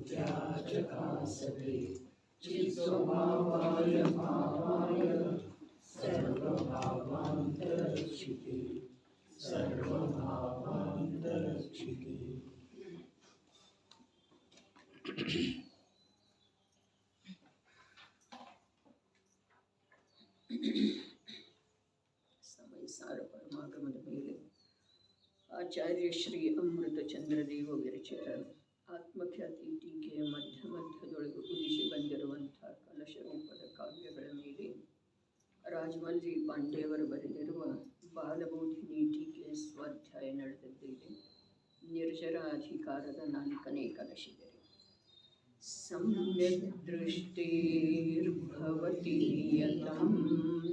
चकासते चित्स्वभावाय भावाय सर्वभावान्तरक्षिते सर्वभावान्तरक्षिते. ಸಮಯ ಸಾರ ಪರಮಾಗಮದ ಮೇಲೆ ಆಚಾರ್ಯ ಶ್ರೀ ಅಮೃತಚಂದ್ರದೇವ ವಿರಚಿತ ಆತ್ಮಖ್ಯಾತಿ ಟೀಕೆಯ ಮಧ್ಯದೊಳಗೆ ಉದಿಸಿ ಬಂದಿರುವಂಥ ಕಲಶ ರೂಪದ ಕಾವ್ಯಗಳ ಮೇಲೆ ರಾಜಮಲ್ರಿ ಪಾಂಡೆಯವರು ಬರೆದಿರುವ ಬಾಲಬೋಧಿನಿ ಟೀಕೆಯ ಸ್ವಾಧ್ಯಾಯ ನಡೆದಿದ್ದೇವೆ. ನಿರ್ಜರಾಧಿಕಾರದ 4ನೇ ಕಲಶಿದರೆ ಸಮ್ಯಕ್ ದೃಷ್ಟಿರ್ಭವತಿ ನಿಯತಂ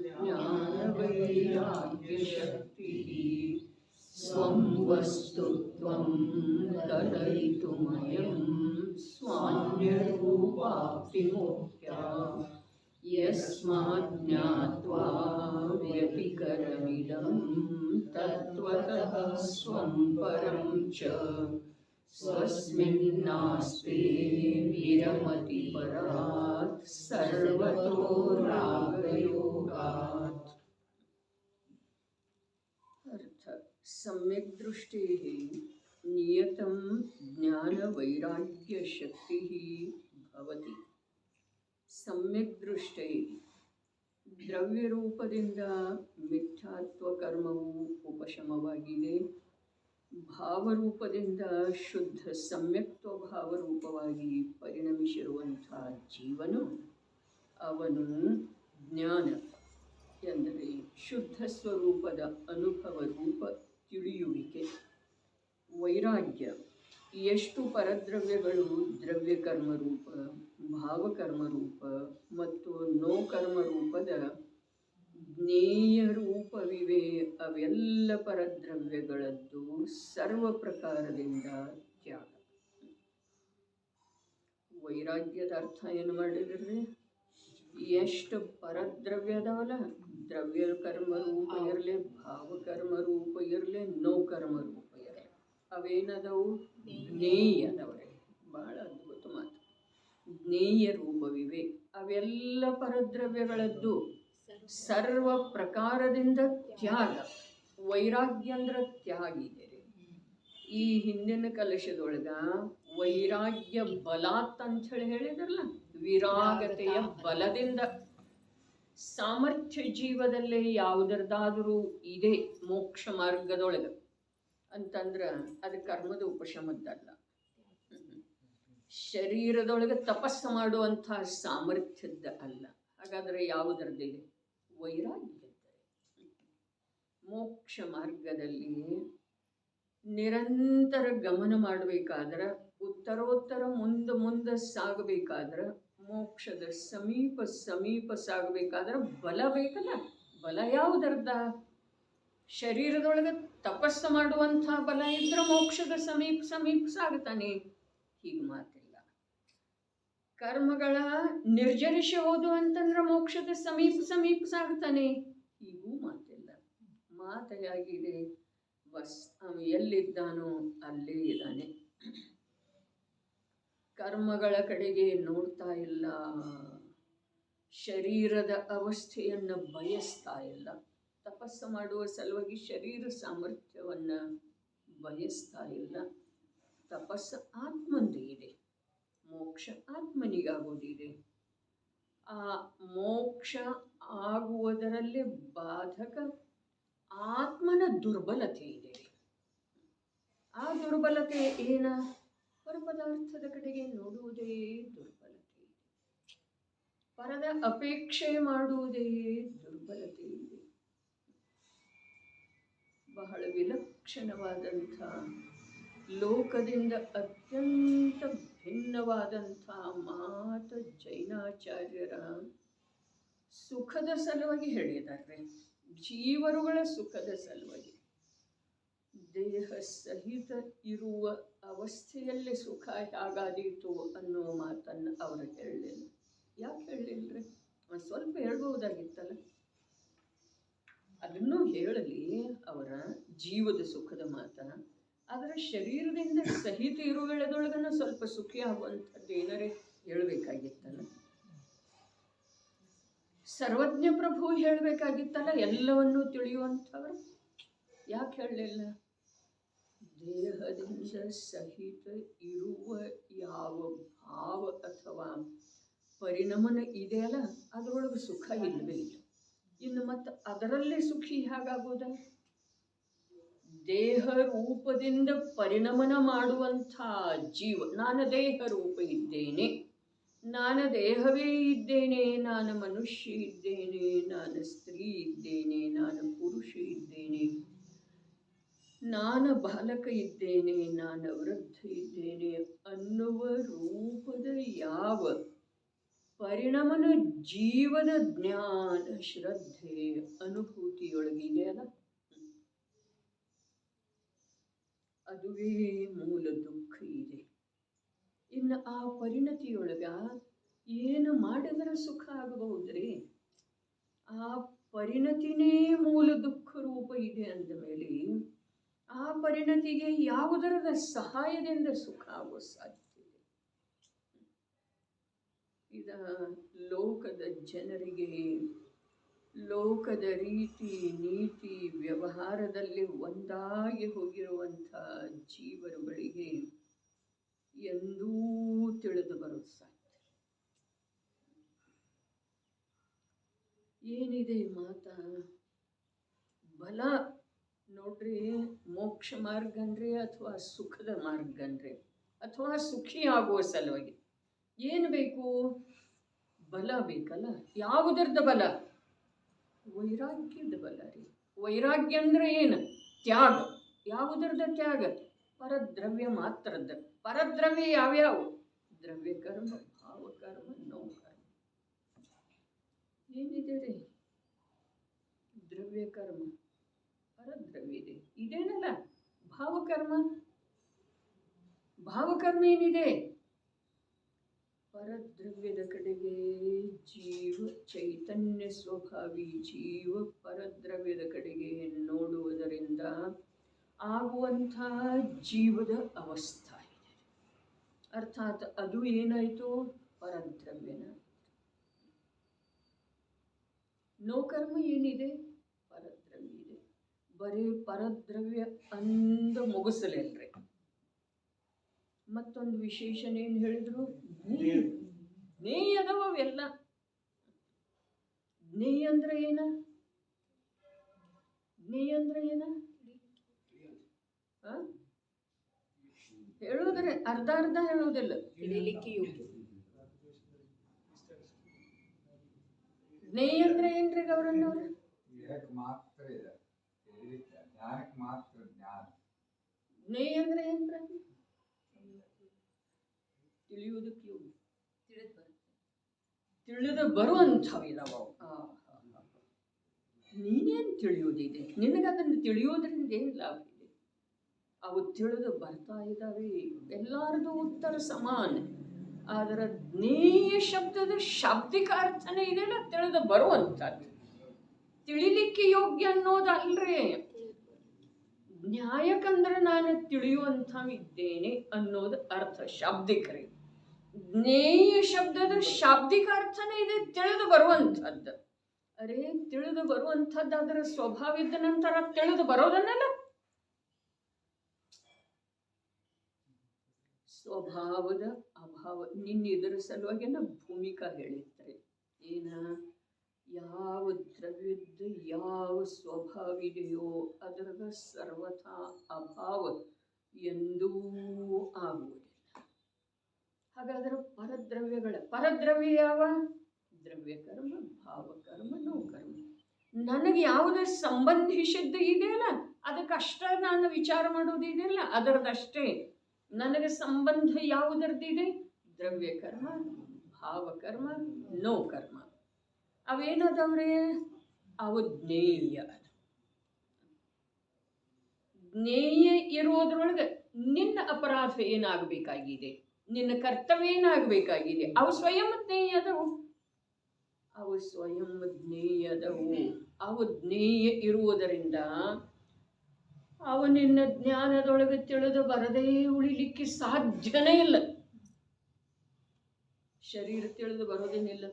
ಜ್ಞಾನವೈರಾಗ್ಯಶಕ್ತಿಃ ಸ್ವಂ ವಸ್ತುತ್ವಂ ಕಲಯಿತುಮಯಂ ಸ್ವಾನ್ಯರೂಪಾಪ್ತಿಮುಖ್ಯಾ ಯಸ್ಮಾತ್ ಜ್ಞಾತ್ವಾ ವ್ಯತಿಕರಮಿದಂ ತತ್ವತಃ ಸ್ವಂ ಪರಂ ಚ ಸ್ವಸ್ಮಿನ್ನಾಸ್ತೆ ವಿರಮತಿ ಪರಾತ್ ಸರ್ವತೋ ರಾಗಯೋಗಾತ್. ಅರ್ಥ: ಸಮ್ಯಕ್ ದೃಷ್ಟಿ ನಿಯತಂ ಜ್ಞಾನ ವೈರಾಗ್ಯ ಶಕ್ತಿ ಭವತಿ. ಸಮ್ಯಕ್ ದೃಷ್ಟಿ ದ್ರವ್ಯ ರೂಪದಿಂದ ಮಿಥ್ಯಾತ್ವ ಕರ್ಮವು ಉಪಶಮವಾಗಿದೆ. ಭಾವರೂಪದಿಂದ ಶುದ್ಧ ಸಮ್ಯಕ್ತ್ವ ಭಾವರೂಪವಾಗಿ ಪರಿಣಮಿಸಿರುವಂಥ ಜೀವನು ಅವನು ಜ್ಞಾನ ಎಂದರೆ ಶುದ್ಧ ಸ್ವರೂಪದ ಅನುಭವ ರೂಪ ತಿಳಿಯುವಿಕೆ, ವೈರಾಗ್ಯ ಎಷ್ಟು ಪರದ್ರವ್ಯಗಳು ದ್ರವ್ಯಕರ್ಮರೂಪ, ಭಾವಕರ್ಮರೂಪ ಮತ್ತು ನೋಕರ್ಮರೂಪದ ಜ್ಞೇಯ ರೂಪವಿವೆ, ಅವೆಲ್ಲ ಪರದ್ರವ್ಯಗಳದ್ದು ಸರ್ವ ಪ್ರಕಾರದಿಂದ ತ್ಯಾಗ. ವೈರಾಗ್ಯದ ಅರ್ಥ ಏನು ಮಾಡಿದ್ರಿ? ಎಷ್ಟು ಪರದ್ರವ್ಯ ಅದಾವಲ್ಲ, ದ್ರವ್ಯ ಕರ್ಮ ರೂಪ ಇರಲಿ, ಭಾವಕರ್ಮ ರೂಪ ಇರಲಿ, ನೋಕರ್ಮ ರೂಪ ಇರಲಿ, ಅವೇನದವು ಜ್ಞೇಯ ಅದವ್ರೆ. ಬಹಳ ಅದ್ಭುತ ಮಾತು. ಜ್ಞೇಯ ರೂಪವಿವೆ, ಅವೆಲ್ಲ ಪರದ್ರವ್ಯಗಳದ್ದು ಸರ್ವ ಪ್ರಕಾರದಿಂದ ತ್ಯಾಗ. ವೈರಾಗ್ಯ ಅಂದ್ರೆ ತ್ಯಾಗಿದೆ. ಈ ಹಿಂದಿನ ಕಲಶದೊಳಗ ವೈರಾಗ್ಯ ಬಲಾತ್ ಅಂತ ಹೇಳಿದ್ರಲ್ಲ, ವಿರಾಗತೆಯ ಬಲದಿಂದ ಸಾಮರ್ಥ್ಯ ಜೀವದಲ್ಲೇ ಯಾವುದರದಾದರೂ ಇದೆ ಮೋಕ್ಷ ಮಾರ್ಗದೊಳಗೆ ಅಂತಂದ್ರೆ ಅದು ಕರ್ಮದ ಉಪಶಮದ್ದಲ್ಲ. ಶರೀರದೊಳಗೆ ತಪಸ್ಸು ಮಾಡುವಂಥ ಸಾಮರ್ಥ್ಯದ ಅಲ್ಲ. ಹಾಗಾದರೆ ಯಾವುದರದಿದೆ? ವೈರಾಗ್ಯದ್ದರೆ. ಮೋಕ್ಷ ಮಾರ್ಗದಲ್ಲಿ ನಿರಂತರ ಗಮನ ಮಾಡಬೇಕಾದ್ರೆ, ಉತ್ತರೋತ್ತರ ಮುಂದೆ ಸಾಗಬೇಕಾದ್ರೆ, ಮೋಕ್ಷದ ಸಮೀಪ ಸಾಗಬೇಕಾದ್ರೆ ಬಲ ಬೇಕಲ್ಲ. ಬಲ ಯಾವುದರ್ದ? ಶರೀರದೊಳಗೆ ತಪಸ್ಸು ಮಾಡುವಂಥ ಬಲ ಇದ್ರೆ ಮೋಕ್ಷದ ಸಮೀಪ ಸಾಗುತ್ತಾನೆ. ಹೀಗೆ ಮಾತಿಲ್ಲ. ಕರ್ಮಗಳ ನಿರ್ಜರಿಸಿ ಹೋದು ಅಂತಂದ್ರೆ ಮೋಕ್ಷದ ಸಮೀಪ ಸಾಗುತ್ತಾನೆ. ಹೀಗೂ ಮಾತಿಲ್ಲ. ಮಾತೆಯಾಗಿದೆ, ಬಸ್ ಅವನು ಎಲ್ಲಿದ್ದಾನೋ ಅಲ್ಲೇ ಇದ್ದಾನೆ. ಕರ್ಮಗಳ ಕಡೆಗೆ ನೋಡ್ತಾ ಇಲ್ಲ, ಶರೀರದ ಅವಸ್ಥೆಯನ್ನು ಬಯಸ್ತಾ ಇಲ್ಲ. ತಪಸ್ಸು ಮಾಡುವ ಸಲುವಾಗಿ ಶರೀರ ಸಾಮರ್ಥ್ಯವನ್ನು ಬಯಸ್ತಾ ಇಲ್ಲ. ತಪಸ್ಸು ಆತ್ಮಂದು ಇದೆ, ಮೋಕ್ಷ ಆತ್ಮನಿಗಾಗೋದಿದೆ. ಆ ಮೋಕ್ಷ ಆಗುವುದರಲ್ಲಿ ಬಾಧಕ ಆತ್ಮನ ದುರ್ಬಲತೆ ಇದೆ. ಆ ದುರ್ಬಲತೆ ಏನ? ಪರಪದಾರ್ಥದ ಕಡೆಗೆ ನೋಡುವುದೇ ದುರ್ಬಲತೆ ಇದೆ. ಪರದ ಅಪೇಕ್ಷೆ ಮಾಡುವುದೇ ದುರ್ಬಲತೆ ಇದೆ. ಬಹಳ ವಿಲಕ್ಷಣವಾದಂಥ, ಲೋಕದಿಂದ ಅತ್ಯಂತ ಭಿನ್ನವಾದಂಥ ಮಾತು ಜೈನಾಚಾರ್ಯರ ಸುಖದ ಸಲುವಾಗಿ ಹೇಳಿದ್ದಾರೆ. ಜೀವರುಗಳ ಸುಖದ ಸಲುವಾಗಿ. ದೇಹ ಸಹಿತ ಇರುವ ಅವಸ್ಥೆಯಲ್ಲಿ ಸುಖ ಹೇಗಾದೀತು ಅನ್ನೋ ಮಾತನ್ನು ಅವರು ಹೇಳಲಿಲ್ಲ. ಯಾಕೆ ಹೇಳಲಿಲ್ಲರಿ? ಸ್ವಲ್ಪ ಹೇಳ್ಬಹುದಾಗಿತ್ತಲ್ಲ. ಅದನ್ನು ಹೇಳಲಿ ಅವರ ಜೀವದ ಸುಖದ ಮಾತ. ಆದರೆ ಶರೀರದಿಂದ ಸಹಿತ ಇರುವ ವೇಳೆದೊಳಗನ ಸ್ವಲ್ಪ ಸುಖಿ ಆಗುವಂಥದ್ದು ಏನಾರೇ ಹೇಳಬೇಕಾಗಿತ್ತಲ್ಲ. ಸರ್ವಜ್ಞ ಪ್ರಭು ಹೇಳಬೇಕಾಗಿತ್ತಲ್ಲ ಎಲ್ಲವನ್ನೂ ತಿಳಿಯುವಂಥವ್ರು. ಯಾಕೆ ಹೇಳಲಿಲ್ಲ? ದೇಹದಿಂದ ಸಹಿತ ಇರುವ ಯಾವ ಭಾವ ಅಥವಾ ಪರಿಣಮನ ಇದೆಯಲ್ಲ ಅದರೊಳಗೆ ಸುಖ ಇಲ್ಲವೇ ಇಲ್ಲ. ಇನ್ನು ಮತ್ತು ಅದರಲ್ಲೇ ಸುಖಿ ಹೇಗಾಗೋದ? ದೇಹ ರೂಪದಿಂದ ಪರಿಣಮನ ಮಾಡುವಂಥ ಜೀವ, ನಾನು ದೇಹ ರೂಪ ಇದ್ದೇನೆ, ನಾನು ದೇಹವೇ ಇದ್ದೇನೆ, ನಾನು ಮನುಷ್ಯ ಇದ್ದೇನೆ, ನಾನು ಸ್ತ್ರೀ ಇದ್ದೇನೆ, ನಾನು ಪುರುಷ ಇದ್ದೇನೆ, ನಾನು ಬಾಲಕ ಇದ್ದೇನೆ, ನಾನು ವೃದ್ಧ ಇದ್ದೇನೆ ಅನ್ನುವ ರೂಪದ ಯಾವ ಪರಿಣಮನ ಜೀವನ ಜ್ಞಾನ ಶ್ರದ್ಧೆ ಅನುಭೂತಿಯೊಳಗಿದೆಯಲ್ಲ ಅದುವೇ ಮೂಲ ದುಃಖ ಇದೆ. ಇನ್ನು ಆ ಪರಿಣತಿಯೊಳಗ ಏನು ಮಾಡಿದ್ರೆ ಸುಖ ಆಗಬಹುದ್ರಿ? ಆ ಪರಿಣತಿನೇ ಮೂಲ ದುಃಖ ರೂಪ ಇದೆ ಅಂದ ಮೇಲೆ ಆ ಪರಿಣತಿಗೆ ಯಾವುದರದ ಸಹಾಯದಿಂದ ಸುಖ ಆಗೋ ಸಾಧ್ಯತೆ ಇದೆ? ಇದ ಲೋಕದ ಜನರಿಗೆ ಲೋಕದ ರೀತಿ ನೀತಿ ವ್ಯವಹಾರದಲ್ಲಿ ಒಂದಾಗಿ ಹೋಗಿರುವಂಥ ಜೀವರುಗಳಿಗೆ ಎಂದೂ ತಿಳಿದು ಬರೋದು ಸಾಧ್ಯ. ಏನಿದೆ ಮಾತ? ಬಲ ನೋಡ್ರಿ, ಮೋಕ್ಷ ಮಾರ್ಗನ್ರಿ ಅಥವಾ ಸುಖದ ಮಾರ್ಗನ್ರಿ ಅಥವಾ ಸುಖಿ ಆಗುವ ಸಲುವಾಗಿ ಏನು ಬೇಕು? ಬಲ ಬೇಕಲ್ಲ. ಯಾವುದರದ ಬಲ? ವೈರಾಗ್ಯದ ಬಲ ರೀ. ವೈರಾಗ್ಯ ಅಂದ್ರೆ ಏನು? ತ್ಯಾಗ. ಯಾವುದರದ ತ್ಯಾಗ? ಪರದ್ರವ್ಯ ಮಾತ್ರದ. ಪರದ್ರವ್ಯ ಯಾವ್ಯಾವು? ದ್ರವ್ಯ ಕರ್ಮ, ಭಾವಕರ್ಮ, ನೋಕರ್ಮ. ಏನಿದೆ ರೀ? ದ್ರವ್ಯ ಕರ್ಮ, ಪರದ್ರವ್ಯ ಇದೆ, ಇದೇನಲ್ಲ ಭಾವಕರ್ಮ. ಭಾವಕರ್ಮ ಏನಿದೆ? ಪರದ್ರವ್ಯದ ಕಡೆಗೆ ಜೀವ ಚೈತನ್ಯ ಸ್ವಭಾವಿ ಜೀವ ಪರದ್ರವ್ಯದ ಕಡೆಗೆ ನೋಡುವುದರಿಂದ ಆಗುವಂಥ ಜೀವದ ಅವಸ್ಥೆ ಇದೆ. ಅರ್ಥಾತ್ ಅದು ಏನಾಯಿತು? ಪರದ್ರವ್ಯನ. ನೋಕರ್ಮ ಏನಿದೆ? ಪರದ್ರವ್ಯ ಇದೆ. ಬರೀ ಪರದ್ರವ್ಯ ಅಂದ ಮುಗಿಸಲೇನ್ರಿ. ಮತ್ತೊಂದು ವಿಶೇಷಣ ಏನು ಹೇಳಿದ್ರು? ಜ್ಞೇಯ ಅದಾವ ಅವೆಲ್ಲ. ಜ್ಞೇಯ ಅಂದ್ರೆ ಏನ? ಜ್ಞೇಯ ಅಂದ್ರೆ ಏನ? ಹೇಳೋದ್ರೆ ಅರ್ಧ ಅರ್ಧ ಹೇಳೋದಿಲ್ಲ. ಜ್ಞೇಯ ಅಂದ್ರೆ ಏನ್ರಿ ಗೌರಣ್ಣವ್ರ? ಜ್ಞೇಯ ಅಂದ್ರೆ ಏನ್ರ? ತಿಳಿಯುವುದಕ್ಕೆ ತಿಳಿದು ಬರುವಂಥವಿದಾವ. ನೀನೇನು ತಿಳಿಯೋದಿದೆ? ನಿನಗದನ್ನು ತಿಳಿಯೋದ್ರಿಂದ ಏನು ಲಾಭ ಇದೆ? ಅವು ತಿಳಿದು ಬರ್ತಾ ಇದ್ದಾವೆ. ಎಲ್ಲಾರದು ಉತ್ತರ ಸಮಾನ. ಅದರ ಜ್ಞೇಯ ಶಬ್ದದ ಶಾಬ್ದಿಕ ಅರ್ಥನೇ ಇದೆಯಲ್ಲ, ತಿಳಿದು ಬರುವಂಥದ್ದು. ತಿಳಿಲಿಕ್ಕೆ ಯೋಗ್ಯ ಅನ್ನೋದಲ್ರೇ. ನ್ಯಾಯಕ್ಕಂದ್ರೆ ನಾನು ತಿಳಿಯುವಂಥ ಇದ್ದೇನೆ ಅನ್ನೋದು ಅರ್ಥ ಶಾಬ್ದಿಕರಿ. ಜ್ಞೇಯ ಶಬ್ದದ ಶಾಬ್ದಿಕ ಅರ್ಥನೇ ಇದೆ ತಿಳಿದು ಬರುವಂಥದ್ದು. ಅರೇ, ತಿಳಿದು ಬರುವಂಥದ್ದು ಅದರ ಸ್ವಭಾವ ಇದ್ದ ನಂತರ ತಿಳಿದು ಬರೋದನ್ನಲ್ಲ. ಸ್ವಭಾವದ ಅಭಾವ. ಇದರ ಸಲುವಾಗಿ ಭೂಮಿಕಾ ಹೇಳಿರ್ತಾರೆ ಏನ? ಯಾವ ದ್ರವ್ಯದ ಯಾವ ಸ್ವಭಾವ ಇದೆಯೋ ಅದರದ ಸರ್ವಥಾ ಅಭಾವ ಎಂದೂ ಆಗುವುದಿಲ್ಲ. ಹಾಗಾದ್ರೆ ಪರದ್ರವ್ಯ ಯಾವ? ದ್ರವ್ಯ ಕರ್ಮ, ಭಾವಕರ್ಮ, ನೋಕರ್ಮ. ನನಗೆ ಯಾವುದರ ಸಂಬಂಧಿಸಿದ್ದು ಇದೆಯಲ್ಲ ಅದಕ್ಕಷ್ಟ ನಾನು ವಿಚಾರ ಮಾಡೋದಿದೆಯಲ್ಲ ಅದರದಷ್ಟೇ. ನನಗೆ ಸಂಬಂಧ ಯಾವುದರದಿದೆ? ದ್ರವ್ಯ ಕರ್ಮ, ಭಾವಕರ್ಮ, ನೋಕರ್ಮ. ಅವೇನದವ್ರೆ? ಅವು ಜ್ಞೇಯ. ಜ್ಞೇಯ ಇರುವುದರೊಳಗೆ ನಿನ್ನ ಅಪರಾಧ ಏನಾಗಬೇಕಾಗಿದೆ, ನಿನ್ನ ಕರ್ತವ್ಯ ಏನಾಗಬೇಕಾಗಿದೆ, ಅವು ಸ್ವಯಂ ಜ್ಞೇಯದವು. ಅವು ಸ್ವಯಂ ಜ್ಞೇಯದವು. ಅವು ಜ್ಞೇಯ ಇರುವುದರಿಂದ ಅವ ನಿನ್ನ ಜ್ಞಾನದೊಳಗೆ ತಿಳಿದು ಬರದೇ ಉಳಿಲಿಕ್ಕೆ ಸಾಧ್ಯನೇ ಇಲ್ಲ. ಶರೀರ ತಿಳಿದು ಬರೋದೇನಿಲ್ಲ,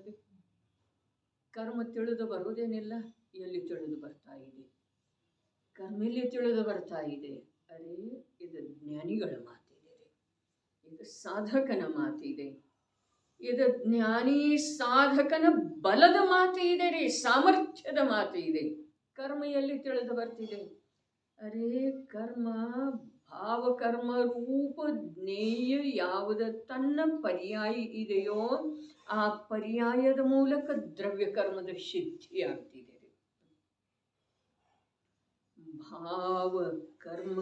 ಕರ್ಮ ತಿಳಿದು ಬರೋದೇನಿಲ್ಲ. ಎಲ್ಲಿ ತಿಳಿದು ಬರ್ತಾ ಇದೆ? ಕರ್ಮ ಎಲ್ಲಿ ತಿಳಿದು ಬರ್ತಾ ಇದೆ? ಅರೆ, ಇದು ಜ್ಞಾನಿಗಳ ಮಾತಿದೆ, ಇದು ಸಾಧಕನ ಮಾತಿದೆ, ಇದು ಜ್ಞಾನಿ ಸಾಧಕನ ಬಲದ ಮಾತು ಇದೆ ರೀ, ಸಾಮರ್ಥ್ಯದ ಮಾತು ಇದೆ. ಕರ್ಮ ಎಲ್ಲಿ ತಿಳಿದು ಬರ್ತಿದೆ? ಅರೆ, ಕರ್ಮ ಭಾವಕರ್ಮ ರೂಪ ಜ್ಞೇಯ ಯಾವುದು ತನ್ನ ಪರ್ಯಾಯ ಇದೆಯೋ ಆ ಪರ್ಯಾಯದ ಮೂಲಕ ದ್ರವ್ಯ ಕರ್ಮದ ಸಿದ್ಧಿ ಆಗ್ತಿದೆ. ಭಾವ ಕರ್ಮ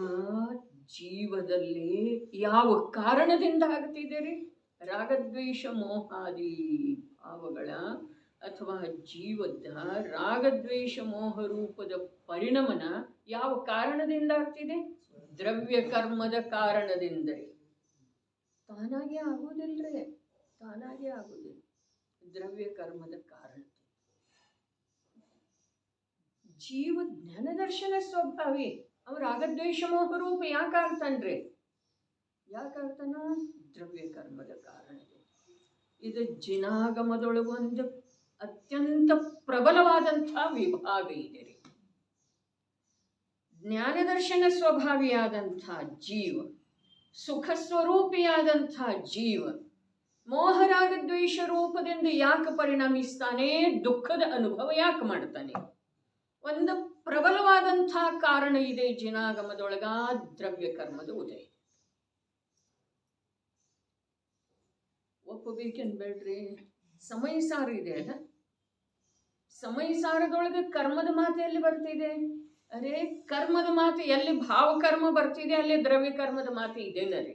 ಜೀವದಲ್ಲಿ ಯಾವ ಕಾರಣದಿಂದ ಆಗ್ತಿದೆ ರೀ? ರಾಗದ್ವೇಷ ಮೋಹಾದಿ ಭಾವಗಳ ಅಥವಾ ಜೀವದ ರಾಗದ್ವೇಷ ಮೋಹ ರೂಪದ ಪರಿಣಮನ ಯಾವ ಕಾರಣದಿಂದ ಆಗ್ತಿದೆ? ದ್ರವ್ಯ ಕರ್ಮದ ಕಾರಣದಿಂದ. ತಾನಾಗೆ ಆಗುವುದಿಲ್ರಿ, ತಾನಾಗೆ ಆಗುವುದಿಲ್ಲ. ದ್ರವ್ಯ ಕರ್ಮದ ಕಾರಣ. ಜೀವ ಜ್ಞಾನ ದರ್ಶನ ಸ್ವಭಾವಿ, ಅವ್ರ ರಾಗದ್ವೇಷ ಮೋಹ ರೂಪ ಯಾಕಾಗ್ತಾನ್ರಿ? ಯಾಕಾಗ್ತಾನ? ದ್ರವ್ಯ ಕರ್ಮದ ಕಾರಣದಿಂದ. ಇದು ಜಿನಾಗಮದೊಳಗೊಂದು ಅತ್ಯಂತ ಪ್ರಬಲವಾದಂಥ ವಿಭಾಗ ಇದೆ ರೀ. ಜ್ಞಾನದರ್ಶನ ಸ್ವಭಾವಿಯಾದಂಥ ಜೀವ, ಸುಖ ಸ್ವರೂಪಿಯಾದಂಥ ಜೀವ ಮೋಹರಾಗದ್ವೇಷ ರೂಪದಿಂದ ಯಾಕೆ ಪರಿಣಮಿಸ್ತಾನೆ? ದುಃಖದ ಅನುಭವ ಯಾಕೆ ಮಾಡ್ತಾನೆ? ಒಂದು ಪ್ರಬಲವಾದಂಥ ಕಾರಣ ಇದೆ ಜಿನಾಗಮದೊಳಗ, ದ್ರವ್ಯ ಕರ್ಮದ ಉದಯ. ಒಪ್ಪಬೇಕೆನ್ಬೇಡ್ರಿ? ಸಮಯ ಸಾರ ಇದೆ ಅಲ್ಲ, ಸಮಯ ಸಾರದೊಳಗೆ ಕರ್ಮದ ಮಾತು ಎಲ್ಲಿ ಬರ್ತಿದೆ? ಅರೆ, ಕರ್ಮದ ಮಾತು ಎಲ್ಲಿ ಭಾವಕರ್ಮ ಬರ್ತಿದೆ ಅಲ್ಲಿ ದ್ರವ್ಯ ಕರ್ಮದ ಮಾತು ಇದೇನರಿ.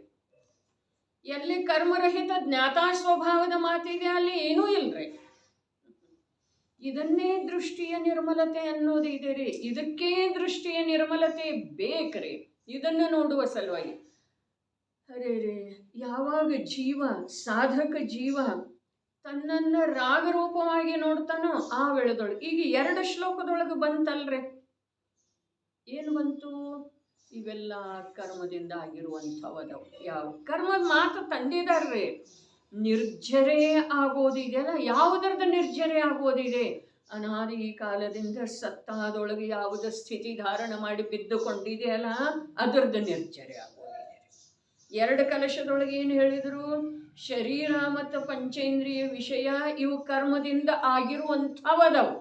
ಎಲ್ಲಿ ಕರ್ಮರಹಿತ ಜ್ಞಾತಾ ಸ್ವಭಾವದ ಮಾತಿದೆ ಅಲ್ಲಿ ಏನೂ ಇಲ್ರಿ. ಇದನ್ನೇ ದೃಷ್ಟಿಯ ನಿರ್ಮಲತೆ ಅನ್ನೋದು ಇದೆ ರೀ. ಇದಕ್ಕೇ ದೃಷ್ಟಿಯ ನಿರ್ಮಲತೆ ಬೇಕ್ರಿ, ಇದನ್ನು ನೋಡುವ ಸಲುವಾಗಿ. ಅರೆ ರೇ, ಯಾವಾಗ ಜೀವ, ಸಾಧಕ ಜೀವ ತನ್ನನ್ನ ರಾಗರೂಪವಾಗಿ ನೋಡ್ತಾನೋ ಆ ವೇಳೆದೊಳಗೆ, ಈಗ 2 ಶ್ಲೋಕದೊಳಗೆ ಬಂತಲ್ರಿ, ಏನು ಬಂತು? ಇವೆಲ್ಲ ಕರ್ಮದಿಂದ ಆಗಿರುವಂಥವದವು. ಯಾವ ಕರ್ಮದ ಮಾತು ತಂದಿದಾರ್ರಿ. ನಿರ್ಜರೆ ಆಗೋದಿದೆಯಲ್ಲ, ಯಾವುದರದ ನಿರ್ಜರೆ ಆಗೋದಿದೆ? ಅನಾದಿ ಕಾಲದಿಂದ ಸತ್ತಾದೊಳಗೆ ಯಾವುದ ಸ್ಥಿತಿ ಧಾರಣ ಮಾಡಿ ಬಿದ್ದುಕೊಂಡಿದೆಯಲ್ಲ ಅದರದ್ದು ನಿರ್ಜರೆ ಆಗೋದಿದೆ. 2 ಕಲಶದೊಳಗೆ ಏನು ಹೇಳಿದ್ರು? ಶರೀರ ಮತ್ತು ಪಂಚೇಂದ್ರಿಯ ವಿಷಯ ಇವು ಕರ್ಮದಿಂದ ಆಗಿರುವಂಥವದವು.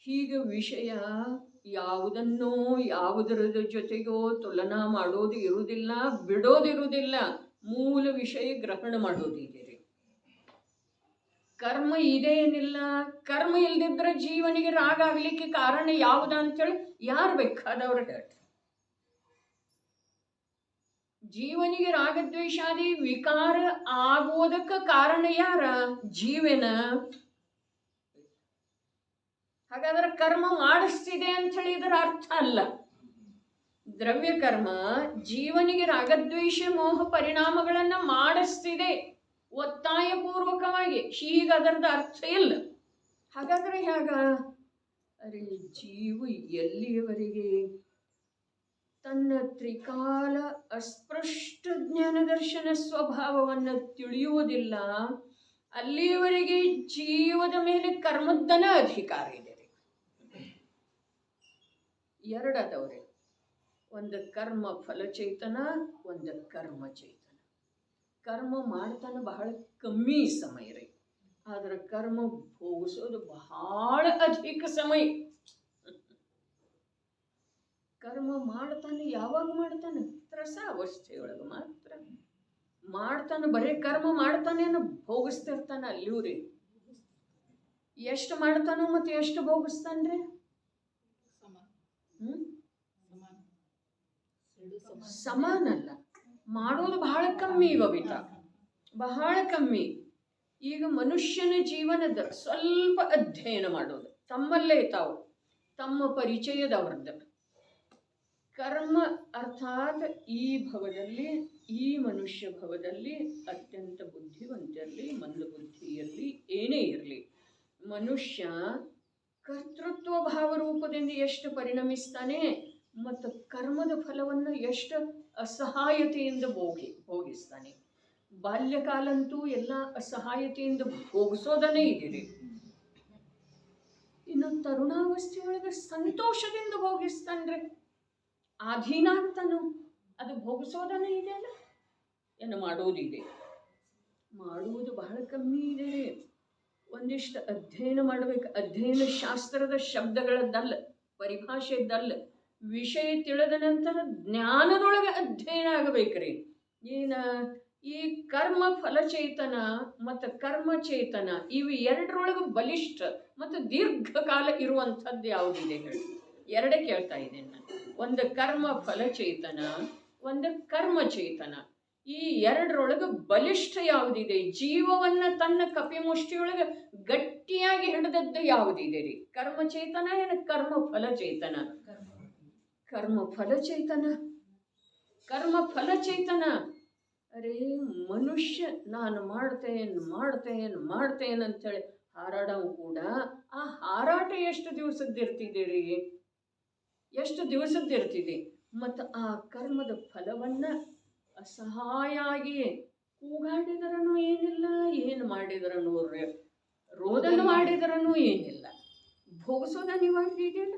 ಹೀಗೆ ವಿಷಯ ಯಾವುದನ್ನೋ ಯಾವುದರ ಜೊತೆಗೋ ತುಲನಾ ಮಾಡೋದು ಇರುವುದಿಲ್ಲ, ಬಿಡೋದಿರುವುದಿಲ್ಲ. ಮೂಲ ವಿಷಯ ಗ್ರಹಣ ಮಾಡೋದಿದೆ. ಕರ್ಮ ಇದೆ ಏನಿಲ್ಲ. ಕರ್ಮ ಇಲ್ದಿದ್ರೆ ಜೀವನಿಗೆ ರಾಗ ಆಗ್ಲಿಕ್ಕೆ ಕಾರಣ ಯಾವುದು ಅಂತೇಳಿ ಯಾರು ಬೇಕಾದವ್ರು ಹೇಳ್ತಾರೆ. ಜೀವನಿಗೆ ರಾಗದ್ವೇಷಾದಿ ವಿಕಾರ ಆಗೋದಕ್ಕೆ ಕಾರಣ ಯಾರ? ಜೀವನ. ಹಾಗಾದ್ರೆ ಕರ್ಮ ಮಾಡಿಸ್ತಿದೆ ಅಂತ ಹೇಳಿ ಇದರ ಅರ್ಥ ಅಲ್ಲ. ದ್ರವ್ಯ ಕರ್ಮ ಜೀವನಿಗೆ ರಾಗದ್ವೇಷ ಮೋಹ ಪರಿಣಾಮಗಳನ್ನ ಮಾಡಿಸ್ತಿದೆ ಒತ್ತಾಯಪೂರ್ವಕವಾಗಿ. ಹೀಗೆ ಅದರದ ಅರ್ಥ ಇಲ್ಲ. ಹಾಗಾದ್ರೆ ಹೇಗ? ಅರೆ, ಜೀವ ಎಲ್ಲಿಯವರೆಗೆ ತನ್ನ ತ್ರಿಕಾಲ ಅಸ್ಪೃಷ್ಟ ಜ್ಞಾನದರ್ಶನ ಸ್ವಭಾವವನ್ನು ತಿಳಿಯುವುದಿಲ್ಲ ಅಲ್ಲಿಯವರೆಗೆ ಜೀವದ ಮೇಲೆ ಕರ್ಮದ್ದನ ಅಧಿಕಾರ ಇದೆ. 2 ಅದವ್ರೆ, ಒಂದು ಕರ್ಮ ಫಲಚೇತನ, ಒಂದು ಕರ್ಮ ಚೇತನ. ಕರ್ಮ ಮಾಡ್ತಾನ ಬಹಳ ಕಮ್ಮಿ ಸಮಯ ರೀ, ಆದ್ರೆ ಕರ್ಮ ಭೋಗಿಸೋದು ಬಹಳ ಅಧಿಕ ಸಮಯ. ಕರ್ಮ ಮಾಡ್ತಾನೆ ಯಾವಾಗ ಮಾಡ್ತಾನೆ? ತ್ರಸ ಅವಸ್ಥೆಯೊಳಗೆ ಮಾತ್ರ ಮಾಡ್ತಾನೆ. ಬರೀ ಕರ್ಮ ಮಾಡ್ತಾನೆ ಭೋಗಿಸ್ತಿರ್ತಾನೆ ಅಲ್ಲಿವ್ರಿ. ಎಷ್ಟು ಮಾಡ್ತಾನೋ ಮತ್ತೆ ಎಷ್ಟು ಭೋಗಿಸ್ತಾನ್ರಿ? ಸಮಾನಲ್ಲ, ಮಾಡೋದು ಬಹಳ ಕಮ್ಮಿ ಬಬಿತ, ಬಹಳ ಕಮ್ಮಿ. ಈಗ ಮನುಷ್ಯನ ಜೀವನದ ಸ್ವಲ್ಪ ಅಧ್ಯಯನ ಮಾಡೋದು ತಮ್ಮಲ್ಲೇ ತಾವು, ತಮ್ಮ ಪರಿಚಯದವರ್ದ ಕರ್ಮ ಅರ್ಥಾತ್ ಈ ಭವದಲ್ಲಿ, ಈ ಮನುಷ್ಯ ಭವದಲ್ಲಿ ಅತ್ಯಂತ ಬುದ್ಧಿವಂತರಲ್ಲಿ, ಮಂದ ಬುದ್ಧಿಯಲ್ಲಿ ಏನೇ ಇರಲಿ, ಮನುಷ್ಯ ಕರ್ತೃತ್ವ ಭಾವ ರೂಪದಿಂದ ಎಷ್ಟು ಪರಿಣಮಿಸ್ತಾನೆ? ಮತ್ತು ಕರ್ಮದ ಫಲವನ್ನು ಎಷ್ಟು ಅಸಹಾಯತೆಯಿಂದ ಭೋಗಿಸ್ತಾನೆ. ಬಾಲ್ಯಕಾಲಂತೂ ಎಲ್ಲ ಅಸಹಾಯತೆಯಿಂದ ಭೋಗಿಸೋದನ್ನೇ ಇದೀರಿ. ಇನ್ನು ತರುಣಾವಸ್ಥೆಯೊಳಗೆ ಸಂತೋಷದಿಂದ ಭೋಗಿಸ್ತಾನ್ರಿ. ಅಧೀನ ಆಗ್ತಾನು, ಅದು ಭೋಗಿಸೋದನ್ನೇ ಇದೆ ಅಲ್ಲ. ಏನು ಮಾಡೋದಿದೆ, ಮಾಡುವುದು ಬಹಳ ಕಮ್ಮಿ ಇದೆ. ಒಂದಿಷ್ಟು ಅಧ್ಯಯನ ಮಾಡಬೇಕು. ಅಧ್ಯಯನ ಶಾಸ್ತ್ರದ ಶಬ್ದಗಳದ್ದಲ್ಲ, ಪರಿಭಾಷೆದ್ದಲ್ಲ, ವಿಷಯ ತಿಳಿದ ನಂತರ ಜ್ಞಾನದೊಳಗೆ ಅಧ್ಯಯನ ಆಗಬೇಕ್ರಿ. ಈ ಕರ್ಮ ಫಲಚೇತನ ಮತ್ತು ಕರ್ಮಚೇತನ ಇವು ಎರಡರೊಳಗೆ ಬಲಿಷ್ಠ ಮತ್ತು ದೀರ್ಘಕಾಲ ಇರುವಂಥದ್ದು ಯಾವುದಿದೆ ಹೇಳಿ? ಎರಡೇ ಕೇಳ್ತಾ ಇದ್ದೇನೆ ನಾನು. ಒಂದು ಕರ್ಮ ಫಲಚೇತನ, ಒಂದು ಕರ್ಮಚೇತನ. ಈ ಎರಡರೊಳಗೆ ಬಲಿಷ್ಠ ಯಾವುದಿದೆ? ಜೀವವನ್ನ ತನ್ನ ಕಪಿಮುಷ್ಟಿಯೊಳಗೆ ಗಟ್ಟಿಯಾಗಿ ಹಿಡಿದದ್ದು ಯಾವುದಿದೆ ರೀ? ಕರ್ಮಚೇತನ ಏನು ಕರ್ಮ ಫಲಚೇತನ? ಕರ್ಮ ಫಲಚೇತನ. ಕರ್ಮ ಫಲಚೇತನ. ಅರೇ ಮನುಷ್ಯ ನಾನು ಮಾಡ್ತೇನೆ ಅಂತೇಳಿ ಹಾರಾಡವು ಕೂಡ ಆ ಹಾರಾಟ ಎಷ್ಟು ದಿವಸದ್ದಿರ್ತಿದ್ದೀರಿ? ಎಷ್ಟು ದಿವಸದ್ದಿರ್ತಿದೆ? ಮತ್ತು ಆ ಕರ್ಮದ ಫಲವನ್ನ ಅಸಹಾಯಾಗಿ ಕೂಗಾಡಿದರನು ಏನಿಲ್ಲ, ಏನು ಮಾಡಿದರನು ರೋದನ ಮಾಡಿದರನು ಏನಿಲ್ಲ. ಭೋಗಿಸೋದ ಅನಿವಾರ್ಯ ಇದೆಯಲ್ಲ.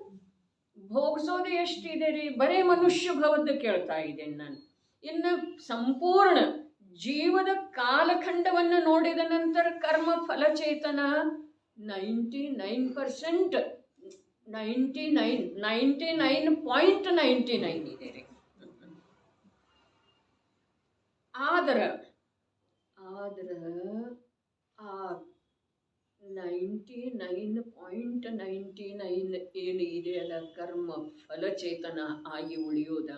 ಭೋಗಿಸೋದು ಎಷ್ಟಿದೆ ರೀ? ಬರೇ ಮನುಷ್ಯ ಭವದ್ದು ಕೇಳ್ತಾ ಇದ್ದೇನೆ ನಾನು. ಇನ್ನು ಸಂಪೂರ್ಣ ಜೀವದ ಕಾಲಖಂಡವನ್ನು ನೋಡಿದ ನಂತರ ಕರ್ಮ ಫಲಚೇತನ 99.99 ಇದೆ ರೀ. ಆದ್ರೆ ಆ 99.99 ಏನು ಇದೆಯಲ್ಲ ಕರ್ಮ ಫಲಚೇತನ ಆಗಿ ಉಳಿಯೋದ,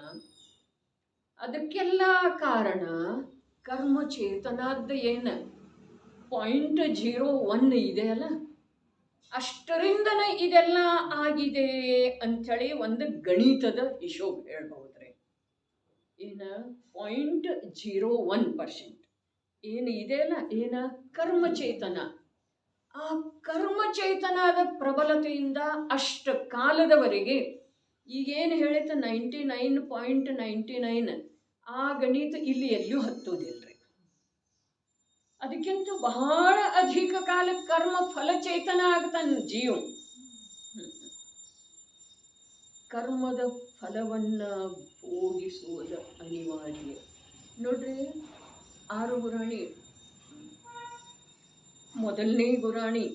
ಅದಕ್ಕೆಲ್ಲ ಕಾರಣ ಕರ್ಮಚೇತನದ ಏನು 0.01 ಇದೆಯಲ್ಲ, ಅಷ್ಟರಿಂದನೇ ಇದೆಲ್ಲ ಆಗಿದೆ ಅಂಥೇಳಿ ಒಂದು ಗಣಿತದ ಹಿಶೋಬ್ ಹೇಳ್ಬಹುದ್ರಿ. ಏನು 0.01% ಏನು ಇದೆಯಲ್ಲ, ಏನ ಕರ್ಮಚೇತನ. ಆ ಕರ್ಮಚೇತನದ ಪ್ರಬಲತೆಯಿಂದ ಅಷ್ಟು ಕಾಲದವರೆಗೆ ಈಗೇನು ಹೇಳಿತು 99.99 ಆ ಗಣಿತ ಇಲ್ಲಿ ಎಲ್ಲೂ ಹತ್ತೋದಿಲ್ರಿ. ಅದಕ್ಕಿಂತ ಬಹಳ ಅಧಿಕ ಕಾಲ ಕರ್ಮ ಫಲಚೇತನ ಆಗ್ತಾನೆ ಜೀವ. ಕರ್ಮದ ಫಲವನ್ನು ಭೋಗಿಸುವುದು ಅನಿವಾರ್ಯ. ನೋಡ್ರಿ, 6 ಗುರಾಣಿ. ಮೊದಲನೇ ಗುರಾಣಿ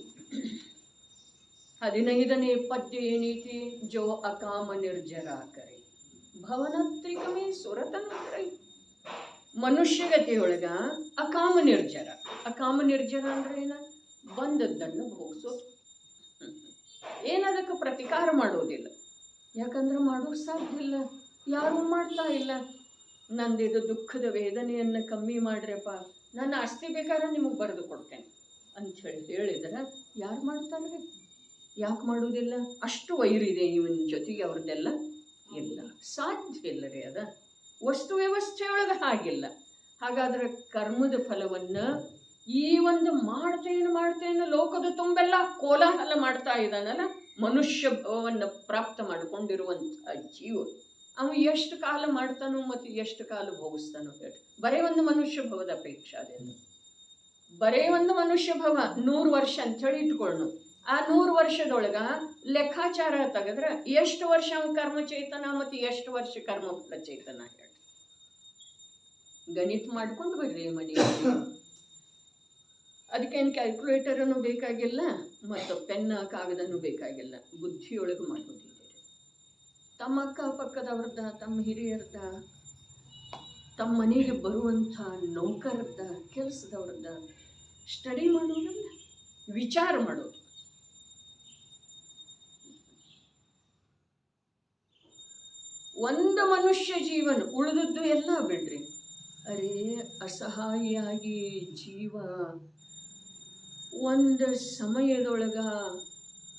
15ನೇ ಪದ್ಯ ಏನೈತಿ? ಜೋ ಅಕಾಮ ನಿರ್ಜರ ಕರೆ ಭವನತ್ರಿಕಮೇ ಸುರತನತ್ರೈ. ಮನುಷ್ಯಗತಿಯೊಳಗ ಅಕಾಮ ನಿರ್ಜರ. ಅಕಾಮ ನಿರ್ಜರ ಅಂದ್ರೆ ಏನ? ಬಂದದ್ದನ್ನು ಭೋಗಿಸೋದು. ಏನದಕ್ಕೆ ಪ್ರತಿಕಾರ ಮಾಡೋದಿಲ್ಲ. ಯಾಕಂದ್ರೆ ಮಾಡೋಕೆ ಸಾಧ್ಯ ಇಲ್ಲ, ಯಾರೂ ಮಾಡ್ತಾ ಇಲ್ಲ. ನಂದಿದು ದುಃಖದ ವೇದನೆಯನ್ನು ಕಮ್ಮಿ ಮಾಡ್ರಪ್ಪ, ನನ್ನ ಆಸ್ತಿ ಬೇಕಾದ್ರೆ ನಿಮಗೆ ಬರೆದು ಕೊಡ್ತೇನೆ ಅಂಥೇಳಿ ಹೇಳಿದ್ರೆ ಯಾರು ಮಾಡ್ತಾರೆ? ಯಾಕೆ ಮಾಡೋದಿಲ್ಲ? ಅಷ್ಟು ವೈರಿದೆ ಇವನ ಜೊತೆಗೆ ಅವ್ರದ್ದೆಲ್ಲ ಇಲ್ಲ, ಸಾಧ್ಯ ಇಲ್ಲ ರೀ. ಅದ ವಸ್ತು ವ್ಯವಸ್ಥೆಯೊಳಗೆ ಹಾಗಿಲ್ಲ. ಹಾಗಾದ್ರೆ ಕರ್ಮದ ಫಲವನ್ನು ಈ ಒಂದು ಮಾಡ್ತೇನೆ ಲೋಕದ ತುಂಬೆಲ್ಲ ಕೋಲಾಹಲ ಮಾಡ್ತಾ ಇದ್ದಾನಲ್ಲ, ಮನುಷ್ಯ ಭವವನ್ನು ಪ್ರಾಪ್ತ ಮಾಡಿಕೊಂಡಿರುವಂಥ ಜೀವ, ಅವನು ಎಷ್ಟು ಕಾಲ ಮಾಡ್ತಾನೋ ಮತ್ತು ಎಷ್ಟು ಕಾಲ ಭೋಗಿಸ್ತಾನೋ ಹೇಳಿ. ಬರೀ ಒಂದು ಮನುಷ್ಯ ಭವದ ಅಪೇಕ್ಷೆ ಅದೇನು? ಬರೀ ಒಂದು ಮನುಷ್ಯ ಭವ 100 ವರ್ಷ ಅಂಥೇಳಿ ಇಟ್ಕೊಳ್ಳೋಣ. ಆ 100 ವರ್ಷದೊಳಗ ಲೆಕ್ಕಾಚಾರ ತೆಗೆದ್ರೆ ಎಷ್ಟು ವರ್ಷ ಅವನ ಕರ್ಮಚೇತನ ಮತ್ತು ಎಷ್ಟು ವರ್ಷ ಕರ್ಮ ಫಲಚೇತನ ಹೇಳಿ. ಗಣಿತ ಮಾಡ್ಕೊಂಡು ಬರ್ರಿ ಮನೆಯಲ್ಲಿ. ಅದಕ್ಕೇನು ಕ್ಯಾಲ್ಕುಲೇಟರನ್ನು ಬೇಕಾಗಿಲ್ಲ ಮತ್ತು ಪೆನ್ನ ಕಾಗದನೂ ಬೇಕಾಗಿಲ್ಲ, ಬುದ್ಧಿಯೊಳಗೆ ಮಾಡೋದಿದೆ. ತಮ್ಮ ಅಕ್ಕಪಕ್ಕದವ್ರದ, ತಮ್ಮ ಹಿರಿಯರ್ದ, ತಮ್ಮ ಮನೆಗೆ ಬರುವಂಥ ನೌಕರರ್ದ, ಕೆಲಸದವ್ರದ ಸ್ಟಡಿ ಮಾಡೋದಲ್ಲ, ವಿಚಾರ ಮಾಡೋದು. ಒಂದು ಮನುಷ್ಯ ಜೀವನ ಉಳಿದದ್ದು ಎಲ್ಲ ಬಿಡ್ರಿ. ಅರೇ ಅಸಹಾಯಿಯಾಗಿ ಜೀವ ಒಂದು ಸಮಯದೊಳಗ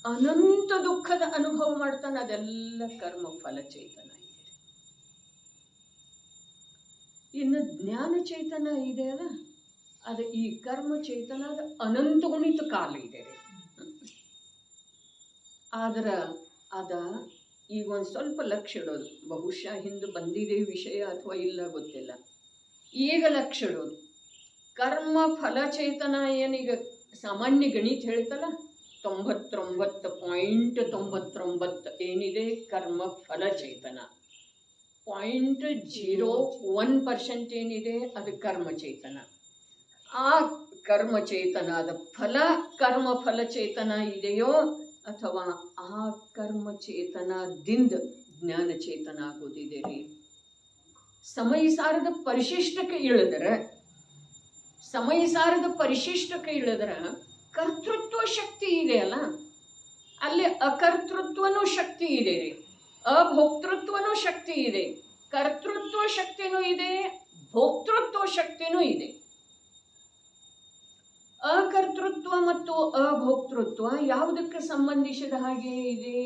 ಅನಂತ ದುಃಖದ ಅನುಭವ ಮಾಡ್ತಾನೆ. ಅದೆಲ್ಲ ಕರ್ಮ ಫಲಚೇತನ ಇದೆ. ಇನ್ನು ಜ್ಞಾನ ಚೇತನ ಇದೆ ಅಲ್ಲ, ಅದು ಈ ಕರ್ಮ ಚೇತನದ ಅನಂತ ಗುಣಿತ ಕಾಲ ಇದೆ. ಆದ್ರೆ ಈಗ ಒಂದು ಸ್ವಲ್ಪ ಲಕ್ಷ್ಯ ಇಡೋದು, ಬಹುಶಃ ಹಿಂದೆ ಬಂದಿದೆ ವಿಷಯ ಅಥವಾ ಇಲ್ಲ ಗೊತ್ತಿಲ್ಲ, ಈಗ ಲಕ್ಷ್ಯ ಇಡೋದು. ಕರ್ಮ ಫಲಚೇತನ ಏನೀಗ ಸಾಮಾನ್ಯ ಗಣಿತ ಹೇಳ್ತಲ್ಲ, 99.99 ಏನಿದೆ ಕರ್ಮ ಫಲಚೇತನ, 0.01% ಏನಿದೆ ಅದು ಕರ್ಮಚೇತನ. ಆ ಕರ್ಮಚೇತನದ ಫಲ ಕರ್ಮ ಫಲಚೇತನ ಇದೆಯೋ ಅಥವಾ ಆ ಕರ್ಮಚೇತನದಿಂದ ಜ್ಞಾನಚೇತನ ಆಗೋದಿದೆ ರೀ. ಸಮಯಸಾರದ ಪರಿಶಿಷ್ಟಕ್ಕೆ ಇಳಿದರೆ ಕರ್ತೃತ್ವ ಶಕ್ತಿ ಇದೆ ಅಲ್ಲ, ಅಲ್ಲಿ ಅಕರ್ತೃತ್ವನೂ ಶಕ್ತಿ ಇದೆ ರೀ, ಅಭೋಕ್ತೃತ್ವನೂ ಶಕ್ತಿ ಇದೆ, ಕರ್ತೃತ್ವ ಶಕ್ತಿನೂ ಇದೆ, ಭೋಕ್ತೃತ್ವ ಶಕ್ತಿನೂ ಇದೆ. ಅಕರ್ತೃತ್ವ ಮತ್ತು ಅಭೋಕ್ತೃತ್ವ ಯಾವುದಕ್ಕೆ ಸಂಬಂಧಿಸಿದ ಹಾಗೆ ಇದೆ?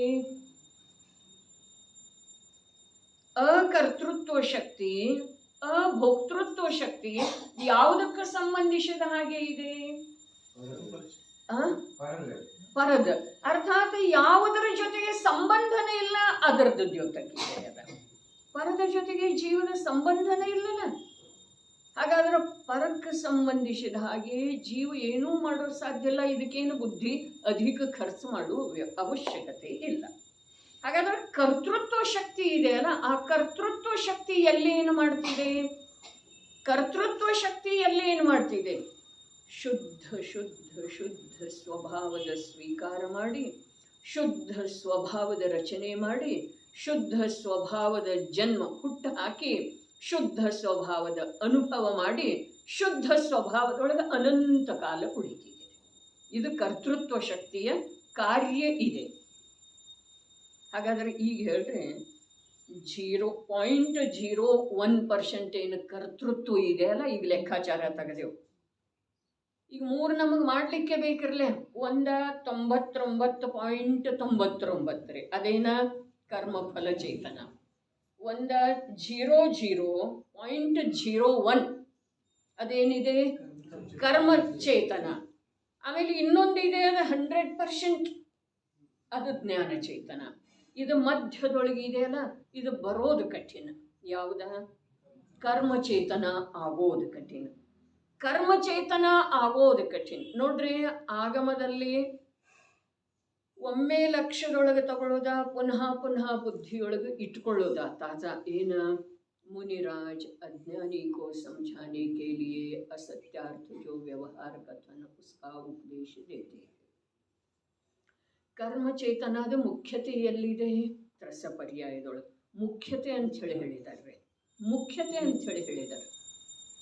ಅಕರ್ತೃತ್ವ ಶಕ್ತಿ ಅಭೋಕ್ತೃತ್ವ ಶಕ್ತಿ ಯಾವುದಕ್ಕೆ ಸಂಬಂಧಿಸಿದ ಹಾಗೆ ಇದೆ? ಪರದ, ಅರ್ಥಾತ್ ಯಾವುದರ ಜೊತೆಗೆ ಸಂಬಂಧನೇ ಇಲ್ಲ ಅದರದ್ದು ಜೊತೆಗೆ ಅದ. ಪರದ ಜೊತೆಗೆ ಜೀವನ ಸಂಬಂಧನೇ ಇಲ್ಲಲ್ಲ. ಹಾಗಾದ್ರೆ ಪರಕ್ಕೆ ಸಂಬಂಧಿಸಿದ ಹಾಗೆ ಜೀವ ಏನೂ ಮಾಡೋದು ಸಾಧ್ಯ ಇಲ್ಲ, ಇದಕ್ಕೇನು ಬುದ್ಧಿ ಅಧಿಕ ಖರ್ಚು ಮಾಡುವ ಅವಶ್ಯಕತೆ ಇಲ್ಲ. ಹಾಗಾದ್ರೆ ಕರ್ತೃತ್ವ ಶಕ್ತಿ ಇದೆ ಅಲ್ಲ, ಆ ಕರ್ತೃತ್ವ ಶಕ್ತಿ ಎಲ್ಲಿ ಏನು ಮಾಡ್ತಿದೆ? ಕರ್ತೃತ್ವ ಶಕ್ತಿ ಎಲ್ಲಿ ಏನು ಮಾಡ್ತಿದೆ? ಶುದ್ಧ ಶುದ್ಧ ಶುದ್ಧ ಸ್ವಭಾವದ ಸ್ವೀಕಾರ ಮಾಡಿ, ಶುದ್ಧ ಸ್ವಭಾವದ ರಚನೆ ಮಾಡಿ, ಶುದ್ಧ ಸ್ವಭಾವದ ಜನ್ಮ ಹುಟ್ಟು ಹಾಕಿ, ಶುದ್ಧ ಸ್ವಭಾವದ ಅನುಭವ ಮಾಡಿ, ಶುದ್ಧ ಸ್ವಭಾವದೊಳಗೆ ಅನಂತ ಕಾಲ ಉಳಿತಿದೆ. ಇದು ಕರ್ತೃತ್ವ ಶಕ್ತಿಯ ಕಾರ್ಯ ಇದೆ. ಹಾಗಾದರೆ ಈಗ ಹೇಳ್ರೆ 0.01% ಏನು ಕರ್ತೃತ್ವ ಇದೆ ಅಲ್ಲ, ಈಗ ಲೆಕ್ಕಾಚಾರ ತೆಗೆದೆವು. ಈಗ 3 ನಮಗೆ ಮಾಡಲಿಕ್ಕೆ ಬೇಕಿರಲೇ, 99.99 ರೀ, ಅದೇನ ಕರ್ಮ ಫಲ ಚೇತನ. 00.01 ಅದೇನಿದೆ ಕರ್ಮ ಚೇತನ. ಆಮೇಲೆ ಇನ್ನೊಂದಿದೆ ಅದು 100%, ಅದು ಜ್ಞಾನ ಚೇತನ. ಇದು ಮಧ್ಯದೊಳಗೆ ಇದೆಯಲ್ಲ, ಇದು ಬರೋದು ಕಠಿಣ. ಯಾವುದ? ಕರ್ಮಚೇತನ ಆಗೋದು ಕಠಿಣ. ಕರ್ಮಚೇತನ ಆಗೋದು ಕಠಿಣ ನೋಡ್ರಿ. ಆಗಮದಲ್ಲಿ ಒಮ್ಮೆ ಲಕ್ಷ್ಯದೊಳಗೆ ತಗೊಳ್ಳೋದ, ಪುನಃ ಪುನಃ ಬುದ್ಧಿಯೊಳಗೆ ಇಟ್ಕೊಳ್ಳೋದ. ತಾಜಾ ಏನ? ಮುನಿರಾಜ್ अज्ञानी को समझाने के लिए असत्यार्थ जो व्यवहार कथन उसका उपदेश देते हैं. ಕರ್ಮಚೇತನದ ಮುಖ್ಯತೆ ಎಲ್ಲಿದೆ? ರಸ ಪರ್ಯಾಯದೊಳಗೆ ಮುಖ್ಯತೆ ಅಂಥೇಳಿ ಹೇಳಿದ್ದಾರೆ.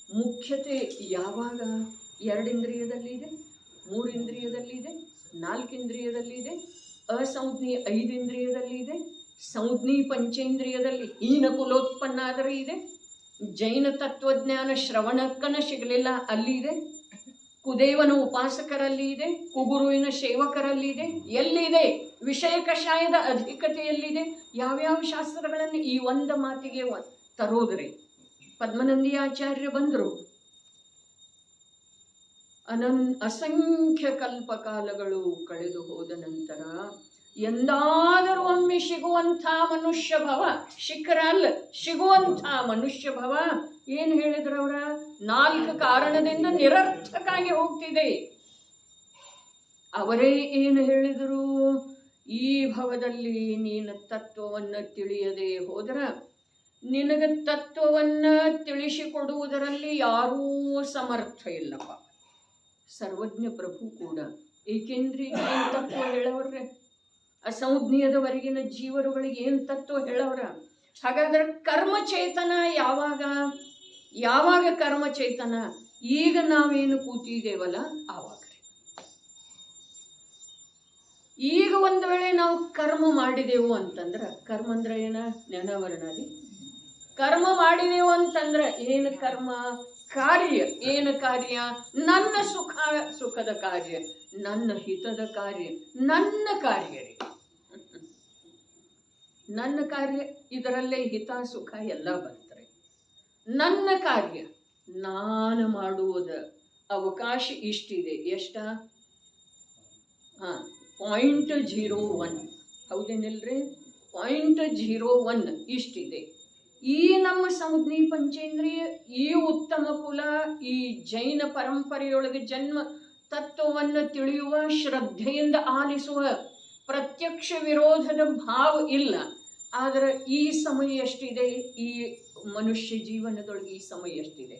ಮುಖ್ಯತೆ ಯಾವಾಗ? 2 ಇಂದ್ರಿಯದಲ್ಲಿದೆ, 3 ಇಂದ್ರಿಯದಲ್ಲಿದೆ, 4 ಇಂದ್ರಿಯದಲ್ಲಿದೆ, ಅಸಂಜ್ಞಿ 5 ಇಂದ್ರಿಯದಲ್ಲಿದೆ, ಸಂಜ್ಞಿ ಪಂಚೇಂದ್ರಿಯದಲ್ಲಿ ಹೀನ ಕುಲೋತ್ಪನ್ನ ಆದರೆ ಇದೆ. ಜೈನ ತತ್ವಜ್ಞಾನ ಶ್ರವಣಕ್ಕನ ಸಿಗಲಿಲ್ಲ, ಅಲ್ಲಿ ಇದೆ. ಕುದೇವನ ಉಪಾಸಕರಲ್ಲಿ ಇದೆ, ಕುಗುರುವಿನ ಸೇವಕರಲ್ಲಿ ಇದೆ. ಎಲ್ಲಿದೆ? ವಿಷಯ ಕಷಾಯದ ಅಧಿಕತೆಯಲ್ಲಿದೆ. ಯಾವ್ಯಾವ ಶಾಸ್ತ್ರಗಳನ್ನು ಈ ಒಂದು ಮಾತಿಗೆ ತರೋದ್ರಿ. ಪದ್ಮನಂದಿ ಆಚಾರ್ಯ ಬಂದರು, ಅಸಂಖ್ಯ ಕಲ್ಪಕಾಲಗಳು ಕಳೆದು ಹೋದ ನಂತರ ಎಂದಾದರೂ ಒಮ್ಮೆ ಸಿಗುವಂಥ ಮನುಷ್ಯ ಭವ, ಶಿಖರಲ್ಲ ಸಿಗುವಂಥ ಮನುಷ್ಯ ಭವ ಏನು ಹೇಳಿದ್ರು ಅವರ? 4 ಕಾರಣದಿಂದ ನಿರರ್ಥಕಾಗಿ ಹೋಗ್ತಿದೆ. ಅವರೇ ಏನು ಹೇಳಿದರು? ಈ ಭವದಲ್ಲಿ ನೀನು ತತ್ವವನ್ನು ತಿಳಿಯದೆ ಹೋದ್ರ ನಿನಗೆ ತತ್ವವನ್ನು ತಿಳಿಸಿಕೊಡುವುದರಲ್ಲಿ ಯಾರೂ ಸಮರ್ಥ ಇಲ್ಲಪ್ಪ. ಸರ್ವಜ್ಞ ಪ್ರಭು ಕೂಡ ಏಕೆಂದ್ರೆ ಏನು ತತ್ವ ಹೇಳವ್ರೆ? ಅಸಂಜ್ಞೀಯದವರೆಗಿನ ಜೀವರುಗಳಿಗೆ ಏನು ತತ್ವ ಹೇಳವ್ರ? ಹಾಗಾದ್ರೆ ಕರ್ಮಚೇತನ ಯಾವಾಗ ಕರ್ಮಚೇತನ? ಈಗ ನಾವೇನು ಕೂತಿದ್ದೇವಲ್ಲ ಆವಾಗ. ಈಗ ಒಂದು ವೇಳೆ ನಾವು ಕರ್ಮ ಮಾಡಿದೆವು ಅಂತಂದ್ರೆ, ಕರ್ಮ ಅಂದ್ರೆ ಏನ? ಜ್ಞಾನವರ್ಣಾದಿ. ಕರ್ಮ ಮಾಡಿದೆವು ಅಂತಂದ್ರೆ ಏನು ಕರ್ಮ? ಕಾರ್ಯ. ಏನು ಕಾರ್ಯ? ನನ್ನ ಸುಖದ ಕಾರ್ಯ, ನನ್ನ ಹಿತದ ಕಾರ್ಯ, ನನ್ನ ಕಾರ್ಯ ರೀ, ನನ್ನ ಕಾರ್ಯ. ಇದರಲ್ಲೇ ಹಿತ ಸುಖ ಎಲ್ಲ ಬರ್ತಾರೆ. ನನ್ನ ಕಾರ್ಯ ನಾನು ಮಾಡುವುದ ಅವಕಾಶ ಇಷ್ಟಿದೆ. ಎಷ್ಟ? 0.01 ಹೌದೇನಿಲ್ರಿ? 0.01 ಇಷ್ಟಿದೆ. ಈ ನಮ್ಮ ಸಂಜ್ಞಿ ಪಂಚೇಂದ್ರಿಯ, ಈ ಉತ್ತಮ ಕುಲ, ಈ ಜೈನ ಪರಂಪರೆಯೊಳಗೆ ಜನ್ಮ ತತ್ವವನ್ನು ತಿಳಿಯುವ, ಶ್ರದ್ಧೆಯಿಂದ ಆಲಿಸುವ, ಪ್ರತ್ಯಕ್ಷ ವಿರೋಧದ ಭಾವ ಇಲ್ಲ. ಆದರೆ ಈ ಸಮಯ ಎಷ್ಟಿದೆ? ಈ ಮನುಷ್ಯ ಜೀವನದೊಳಗೆ ಈ ಸಮಯ ಎಷ್ಟಿದೆ?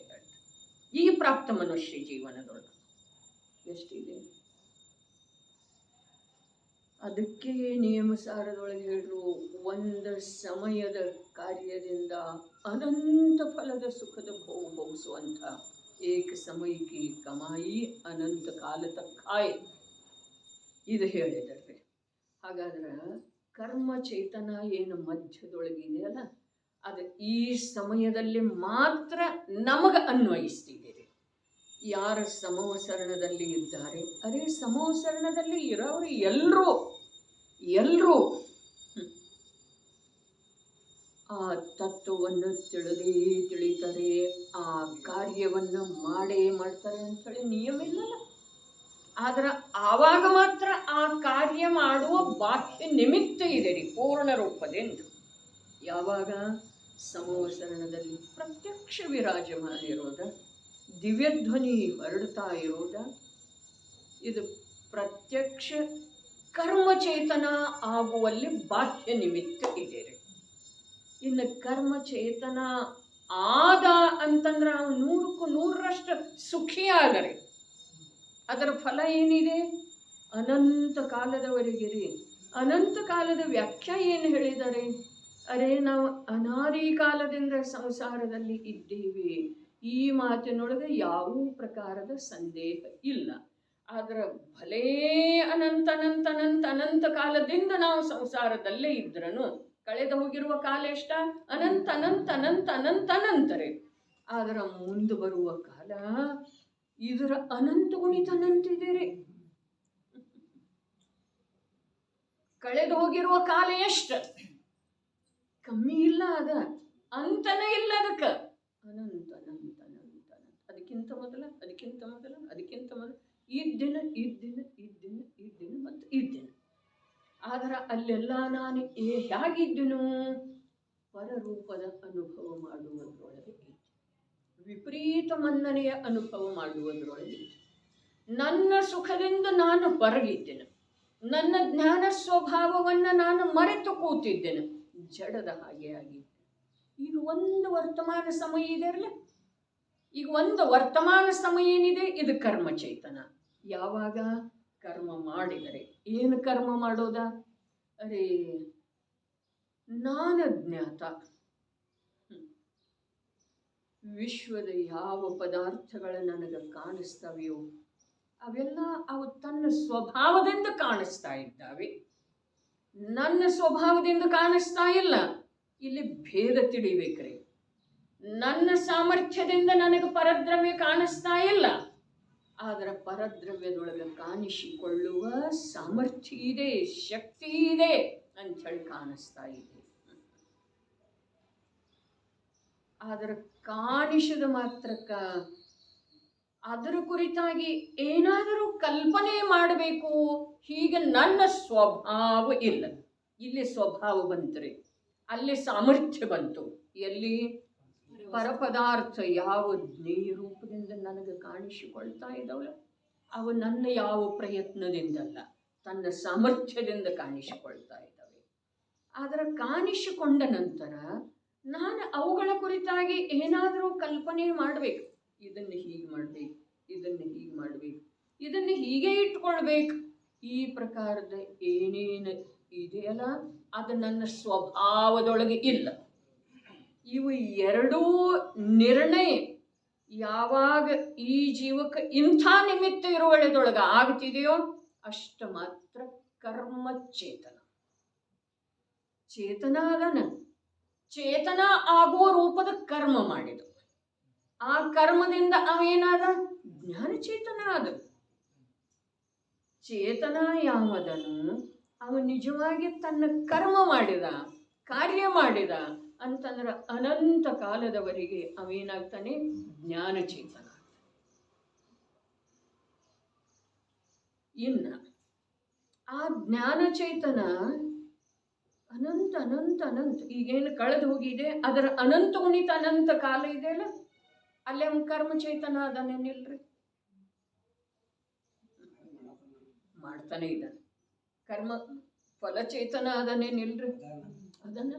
ಈ ಪ್ರಾಪ್ತ ಮನುಷ್ಯ ಜೀವನದೊಳಗೆ ಎಷ್ಟಿದೆ? ಅದಕ್ಕೆ ನಿಯಮಸಾರದೊಳಗೆ ಹೇಳಿದ್ರು, ಒಂದು ಸಮಯದ ಕಾರ್ಯದಿಂದ ಅನಂತ ಫಲದ ಸುಖದ ಭೋಗ ಭೋಗಿಸುವಂಥ ಏಕ ಸಮಯಕ್ಕೆ ಕಮಾಯಿ ಅನಂತ ಕಾಲ ತಕ್ಕಾಯ್ ಇದು ಹೇಳಿದ್ದಾರೆ. ಹಾಗಾದ್ರೆ ಕರ್ಮ ಚೇತನ ಏನು ಮಧ್ಯದೊಳಗಿದೆಯಲ್ಲ, ಅದು ಈ ಸಮಯದಲ್ಲಿ ಮಾತ್ರ ನಮಗೆ ಅನ್ವಯಿಸ್ತಿದೆ. ಯಾರ ಸಮವಸರಣದಲ್ಲಿ ಇದ್ದಾರೆ, ಅದೇ ಸಮವಸರಣದಲ್ಲಿ ಇರೋರು ಎಲ್ಲರೂ ಆ ತತ್ವವನ್ನು ತಿಳಿತಾರೆ, ಆ ಕಾರ್ಯವನ್ನು ಮಾಡ್ತಾರೆ ಅಂತೇಳಿ ನಿಯಮ ಇಲ್ಲಲ್ಲ. ಆದ್ರೆ ಆವಾಗ ಮಾತ್ರ ಆ ಕಾರ್ಯ ಮಾಡುವ ಬಾಹ್ಯ ನಿಮಿತ್ತ ಇದೆ ರೀ ಪೂರ್ಣ ರೂಪದಿಂದ. ಯಾವಾಗ? ಸಮವಸರಣದಲ್ಲಿ ಪ್ರತ್ಯಕ್ಷ ವಿರಾಜಮಾನ ಇರೋದ, ದಿವ್ಯಧ್ವನಿ ಹೊರಡ್ತಾ ಇರೋದ, ಇದು ಪ್ರತ್ಯಕ್ಷ ಕರ್ಮಚೇತನ ಆಗುವಲ್ಲಿ ಬಾಹ್ಯ ನಿಮಿತ್ತ ಇದೆ ರೀ. ಇನ್ನು ಕರ್ಮಚೇತನ ಆದ ಅಂತಂದ್ರೆ ಅವನು 100ಕ್ಕೂ 100ರಷ್ಟು ಸುಖಿಯಾಗರೆ. ಅದರ ಫಲ ಏನಿದೆ? ಅನಂತ ಕಾಲದವರೆಗೆ ರೀ. ಅನಂತ ಕಾಲದ ವ್ಯಾಖ್ಯಾ ಏನು ಹೇಳಿದ್ದಾರೆ? ಅರೆ, ನಾವು ಅನಾದಿ ಕಾಲದಿಂದ ಸಂಸಾರದಲ್ಲಿ ಇದ್ದೇವೆ, ಈ ಮಾತಿನೊಳಗೆ ಯಾವ ಪ್ರಕಾರದ ಸಂದೇಹ ಇಲ್ಲ. ಆದ್ರೆ ಭಲೇ ಅನಂತ ಅನಂತ ಅನಂತ ಅನಂತ ಕಾಲದಿಂದ ನಾವು ಸಂಸಾರದಲ್ಲೇ ಇದ್ರನು ಕಳೆದು ಹೋಗಿರುವ ಕಾಲ ಎಷ್ಟ? ಅನಂತ ಅನಂತ ಅನಂತ ಅನಂತ ಅನಂತರೇ. ಆದ್ರೆ ಮುಂದೆ ಬರುವ ಕಾಲ ಇದರ ಅನಂತ ಗುಣಿತ ಅನಂತಿದೆ. ಕಳೆದು ಹೋಗಿರುವ ಕಾಲ ಎಷ್ಟು? ಕಮ್ಮಿ ಇಲ್ಲ, ಅದ ಅಂತನೇ ಇಲ್ಲ. ಅದಕ್ಕೆ ಅನಂತ ಅನಂತ ಅನಂತ ಅನಂತ, ಅದಕ್ಕಿಂತ ಮೊದಲ ಇದ್ದಿನ ಮತ್ತು ಇದ್ದಿನ. ಆದ್ರೆ ಅಲ್ಲೆಲ್ಲ ನಾನು ಹೇಗಿದ್ದನು? ಪರರೂಪದ ಅನುಭವ ಮಾಡುವುದರೊಳಗೆ, ವಿಪರೀತ ಮನ್ನಣೆಯ ಅನುಭವ ಮಾಡುವುದರೊಳಗೆ, ನನ್ನ ಸುಖದಿಂದ ನಾನು ಹೊರಗಿದ್ದೇನೆ, ನನ್ನ ಜ್ಞಾನ ಸ್ವಭಾವವನ್ನು ನಾನು ಮರೆತು ಕೂತಿದ್ದೇನೆ, ಜಡದ ಹಾಗೆ ಆಗಿ. ಈಗ ಒಂದು ವರ್ತಮಾನ ಸಮಯ ಇದೆ ಅಲ್ಲ, ಈಗ ಒಂದು ವರ್ತಮಾನ ಸಮಯ ಏನಿದೆ, ಇದು ಕರ್ಮಚೇತನ. ಯಾವಾಗ? ಕರ್ಮ ಮಾಡಿದರೆ. ಏನು ಕರ್ಮ ಮಾಡೋದ? ಅರೇ, ನಾನು ಜ್ಞಾತ, ವಿಶ್ವದ ಯಾವ ಪದಾರ್ಥಗಳು ನನಗೆ ಕಾಣಿಸ್ತವೆಯೋ ಅವೆಲ್ಲ ಅವು ತನ್ನ ಸ್ವಭಾವದಿಂದ ಕಾಣಿಸ್ತಾ ಇದ್ದಾವೆ. ನನ್ನ ಸ್ವಭಾವದಿಂದ ಕಾಣಿಸ್ತಾ ಇಲ್ಲ. ಇಲ್ಲಿ ಭೇದ ತಿಳಿಬೇಕ್ರಿ. ನನ್ನ ಸಾಮರ್ಥ್ಯದಿಂದ ನನಗೆ ಪರದ್ರವ್ಯ ಕಾಣಿಸ್ತಾ ಇಲ್ಲ. ಆದರೆ ಪರದ್ರವ್ಯದೊಳಗೆ ಕಾಣಿಸಿಕೊಳ್ಳುವ ಸಾಮರ್ಥ್ಯ ಇದೆ, ಶಕ್ತಿ ಇದೆ ಅಂಥೇಳಿ ಕಾಣಿಸ್ತಾ ಇದೆ. ಆದರೆ ಕಾಣಿಸಿದ ಮಾತ್ರಕ್ಕ ಅದರ ಕುರಿತಾಗಿ ಏನಾದರೂ ಕಲ್ಪನೆ ಮಾಡಬೇಕು, ಹೀಗೆ ನನ್ನ ಸ್ವಭಾವ ಇಲ್ಲ. ಇಲ್ಲಿ ಸ್ವಭಾವ ಬಂತ್ರಿ, ಅಲ್ಲಿ ಸಾಮರ್ಥ್ಯ ಬಂತು. ಎಲ್ಲಿ? ಪರಪದಾರ್ಥ ಯಾವ ಜ್ಞೇಯ ರೂಪದಿಂದ ನನಗೆ ಕಾಣಿಸಿಕೊಳ್ತಾ ಇದ್ದಾವಲ್ಲ, ಅವು ನನ್ನ ಯಾವ ಪ್ರಯತ್ನದಿಂದಲ್ಲ, ತನ್ನ ಸಾಮರ್ಥ್ಯದಿಂದ ಕಾಣಿಸಿಕೊಳ್ತಾ ಇದ್ದಾವೆ. ಆದರೆ ಕಾಣಿಸಿಕೊಂಡ ನಂತರ ನಾನು ಅವುಗಳ ಕುರಿತಾಗಿ ಏನಾದರೂ ಕಲ್ಪನೆ ಮಾಡಬೇಕು. ಇದನ್ನು ಹೀಗೆ ಮಾಡಬೇಕು, ಇದನ್ನು ಹೀಗೆ ಮಾಡಬೇಕು, ಇದನ್ನು ಹೀಗೆ ಇಟ್ಕೊಳ್ಬೇಕು. ಈ ಪ್ರಕಾರದ ಏನೇನು ಇದೆಯಲ್ಲ, ಅದು ನನ್ನ ಸ್ವಭಾವದೊಳಗೆ ಇಲ್ಲ. ಇವು ಎರಡೂ ನಿರ್ಣಯ ಯಾವಾಗ ಈ ಜೀವಕ್ಕೆ ಇಂಥ ನಿಮಿತ್ತ ಇರುವಳೆದೊಳಗೆ ಆಗ್ತಿದೆಯೋ ಅಷ್ಟು ಮಾತ್ರ ಕರ್ಮಚೇತನ. ಚೇತನ ಅದನ ಚೇತನ ಆಗುವ ರೂಪದ ಕರ್ಮ ಮಾಡಿದ. ಆ ಕರ್ಮದಿಂದ ಅವೇನಾದ? ಜ್ಞಾನಚೇತನ ಆದ. ಚೇತನ ಯಾವದನು ಅವ ನಿಜವಾಗಿ ತನ್ನ ಕರ್ಮ ಮಾಡಿದ, ಕಾರ್ಯ ಮಾಡಿದ ಅಂತಂದ್ರೆ ಅನಂತ ಕಾಲದವರೆಗೆ ಅವೇನಾಗ್ತಾನೆ? ಜ್ಞಾನಚೇತನ. ಇನ್ನು ಆ ಜ್ಞಾನಚೇತನ ಅನಂತ ಅನಂತ ಅನಂತ ಈಗೇನು ಕಳೆದು ಹೋಗಿದೆ ಅದರ ಅನಂತ ಉಣಿತ ಅನಂತ ಕಾಲ ಇದೆಯಲ್ಲ, ಅಲ್ಲೇ ಒಂದು ಕರ್ಮ ಚೇತನ ಅದನ್ನೇನಿಲ್ರಿ, ಮಾಡ್ತಾನೆ ಇದ್ದಾನೆ. ಕರ್ಮ ಫಲಚೇತನ ಅದನ್ನೇನಿಲ್ರಿ, ಅದನ್ನ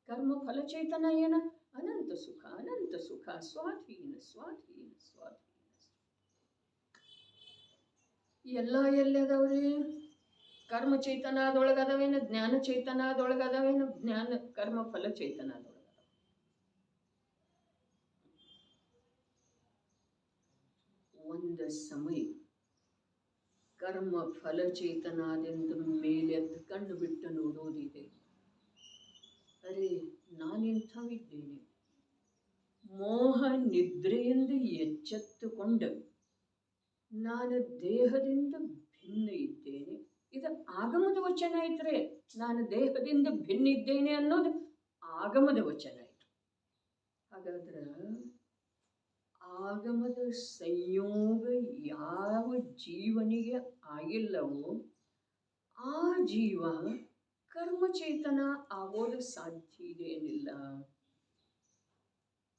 ಕರ್ಮ ಫಲಚೇತನ ಏನ ಅನಂತ ಸುಖ ಅನಂತ ಸುಖ, ಸ್ವಾಧೀನ ಸ್ವಾಧೀನ ಸ್ವಾಧೀನ. ಎಲ್ಲ ಎಲ್ಲದವ್ರಿ? ಕರ್ಮ ಚೇತನದೊಳಗದವೇನು, ಜ್ಞಾನ ಚೇತನದೊಳಗದವೇನು, ಜ್ಞಾನ ಕರ್ಮ ಫಲ ಚೇತನದೊಳಗದ. ಒಂದು ಸಮಯ ಕರ್ಮ ಫಲಚೇತನದಿಂದ ಮೇಲೆ ಕಂಡು ಬಿಟ್ಟು ನೋಡೋದಿದೆ. ಅರೆ ನಾನೆಂಥವಿದ್ದೇನೆ, ಮೋಹ ನಿದ್ರೆಯಿಂದ ಎಚ್ಚೆತ್ತುಕೊಂಡು ನಾನು ದೇಹದಿಂದ ಭಿನ್ನ ಇದ್ದೇನೆ. ಇದು ಆಗಮದ ವಚನ ಐತ್ರಿ. ನಾನು ದೇಹದಿಂದ ಭಿನ್ನ ಇದ್ದೇನೆ ಅನ್ನೋದು ಆಗಮದ ವಚನ ಐತಿ. ಹಾಗಾದ್ರೆ ಆಗಮದ ಸಂಯೋಗ ಯಾವ ಜೀವನಿಗೆ ಆಗಿಲ್ಲವೋ ಆ ಜೀವ ಕರ್ಮಚೇತನ ಆಗೋದು ಸಾಧ್ಯ ಇದೇನಿಲ್ಲ.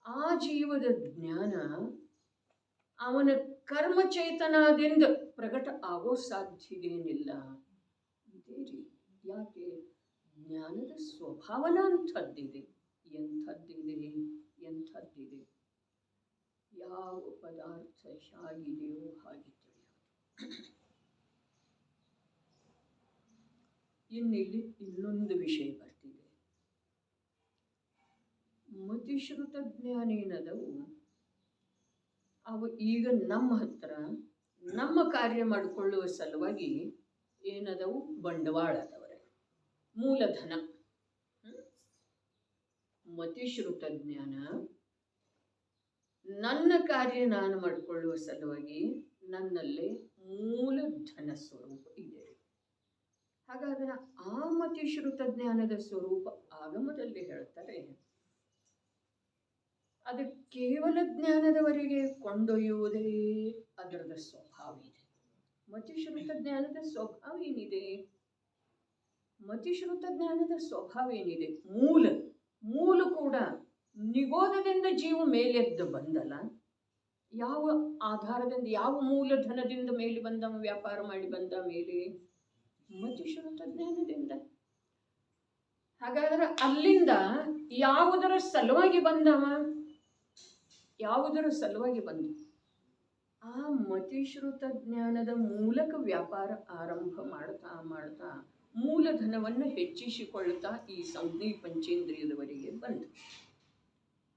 ಆ ಜೀವದ ಜ್ಞಾನ ಅವನ ಕರ್ಮಚೇತನದಿಂದ ಪ್ರಕಟ ಆಗೋ ಸಾಧ್ಯದೇನಿಲ್ಲ. ಇದೇ ರೀ ಯಾಕೆ ಜ್ಞಾನದ ಸ್ವಭಾವನ ಅಂಥದ್ದಿದೆ. ಎಂಥದ್ದಿದೆ ಎಂಥದ್ದಿದೆ, ಯಾವ ಪದಾರ್ಥ ಹೇಗಿದೆಯೋ ಹಾಗೆ ತಿಳಿಯೋದು. ಇನ್ನಿಲ್ಲಿ ಇನ್ನೊಂದು ವಿಷಯ ಬರ್ತಿದೆ. ಮತಿಶ್ರುತ ಜ್ಞಾನೇನದವು ಅವು ಈಗ ನಮ್ಮ ಹತ್ರ ನಮ್ಮ ಕಾರ್ಯ ಮಾಡಿಕೊಳ್ಳುವ ಸಲುವಾಗಿ ಏನದವು, ಬಂಡವಾಳದವರೆ, ಮೂಲಧನ. ಮತಿಶ್ರುತ ಜ್ಞಾನ ನನ್ನ ಕಾರ್ಯ ನಾನು ಮಾಡಿಕೊಳ್ಳುವ ಸಲುವಾಗಿ ನನ್ನಲ್ಲಿ ಮೂಲಧನ ಸ್ವರೂಪ ಇದೆ. ಹಾಗಾದರೆ ಆ ಮತಿಶ್ರುತ ಜ್ಞಾನದ ಸ್ವರೂಪ ಆಗಮದಲ್ಲಿ ಹೇಳ್ತಾರೆ. ಅದು ಕೇವಲ ಜ್ಞಾನದವರೆಗೆ ಕೊಂಡೊಯ್ಯುವುದೇ ಅದರದ ಸ್ವಭಾವ ಇದೆ. ಮತಿಶ್ರುತ ಜ್ಞಾನದ ಸ್ವಭಾವ ಏನಿದೆ? ಮತಿಶ್ರುತ ಜ್ಞಾನದ ಸ್ವಭಾವ ಏನಿದೆ? ಮೂಲ ಕೂಡ ನಿಗೋಧದಿಂದ ಜೀವ ಮೇಲೆದ್ದು ಬಂದಲ್ಲ. ಯಾವ ಆಧಾರದಿಂದ, ಯಾವ ಮೂಲಧನದಿಂದ ಮೇಲೆ ಬಂದ, ವ್ಯಾಪಾರ ಮಾಡಿ ಬಂದ ಮೇಲೆ? ಮತಿಶ್ರುತ ಜ್ಞಾನದಿಂದ. ಹಾಗಾದ್ರೆ ಅಲ್ಲಿಂದ ಯಾವುದರ ಸಲುವಾಗಿ ಬಂದವ? ಯಾವುದರ ಸಲುವಾಗಿ ಬಂದ? ಆ ಮತಿಶ್ರುತ ಜ್ಞಾನದ ಮೂಲಕ ವ್ಯಾಪಾರ ಆರಂಭ ಮಾಡ್ತಾ ಮಾಡ್ತಾ ಮೂಲಧನವನ್ನು ಹೆಚ್ಚಿಸಿಕೊಳ್ಳುತ್ತಾ ಈ ಸಂಜ್ಞೆ ಪಂಚೇಂದ್ರಿಯದವರೆಗೆ ಬಂದ.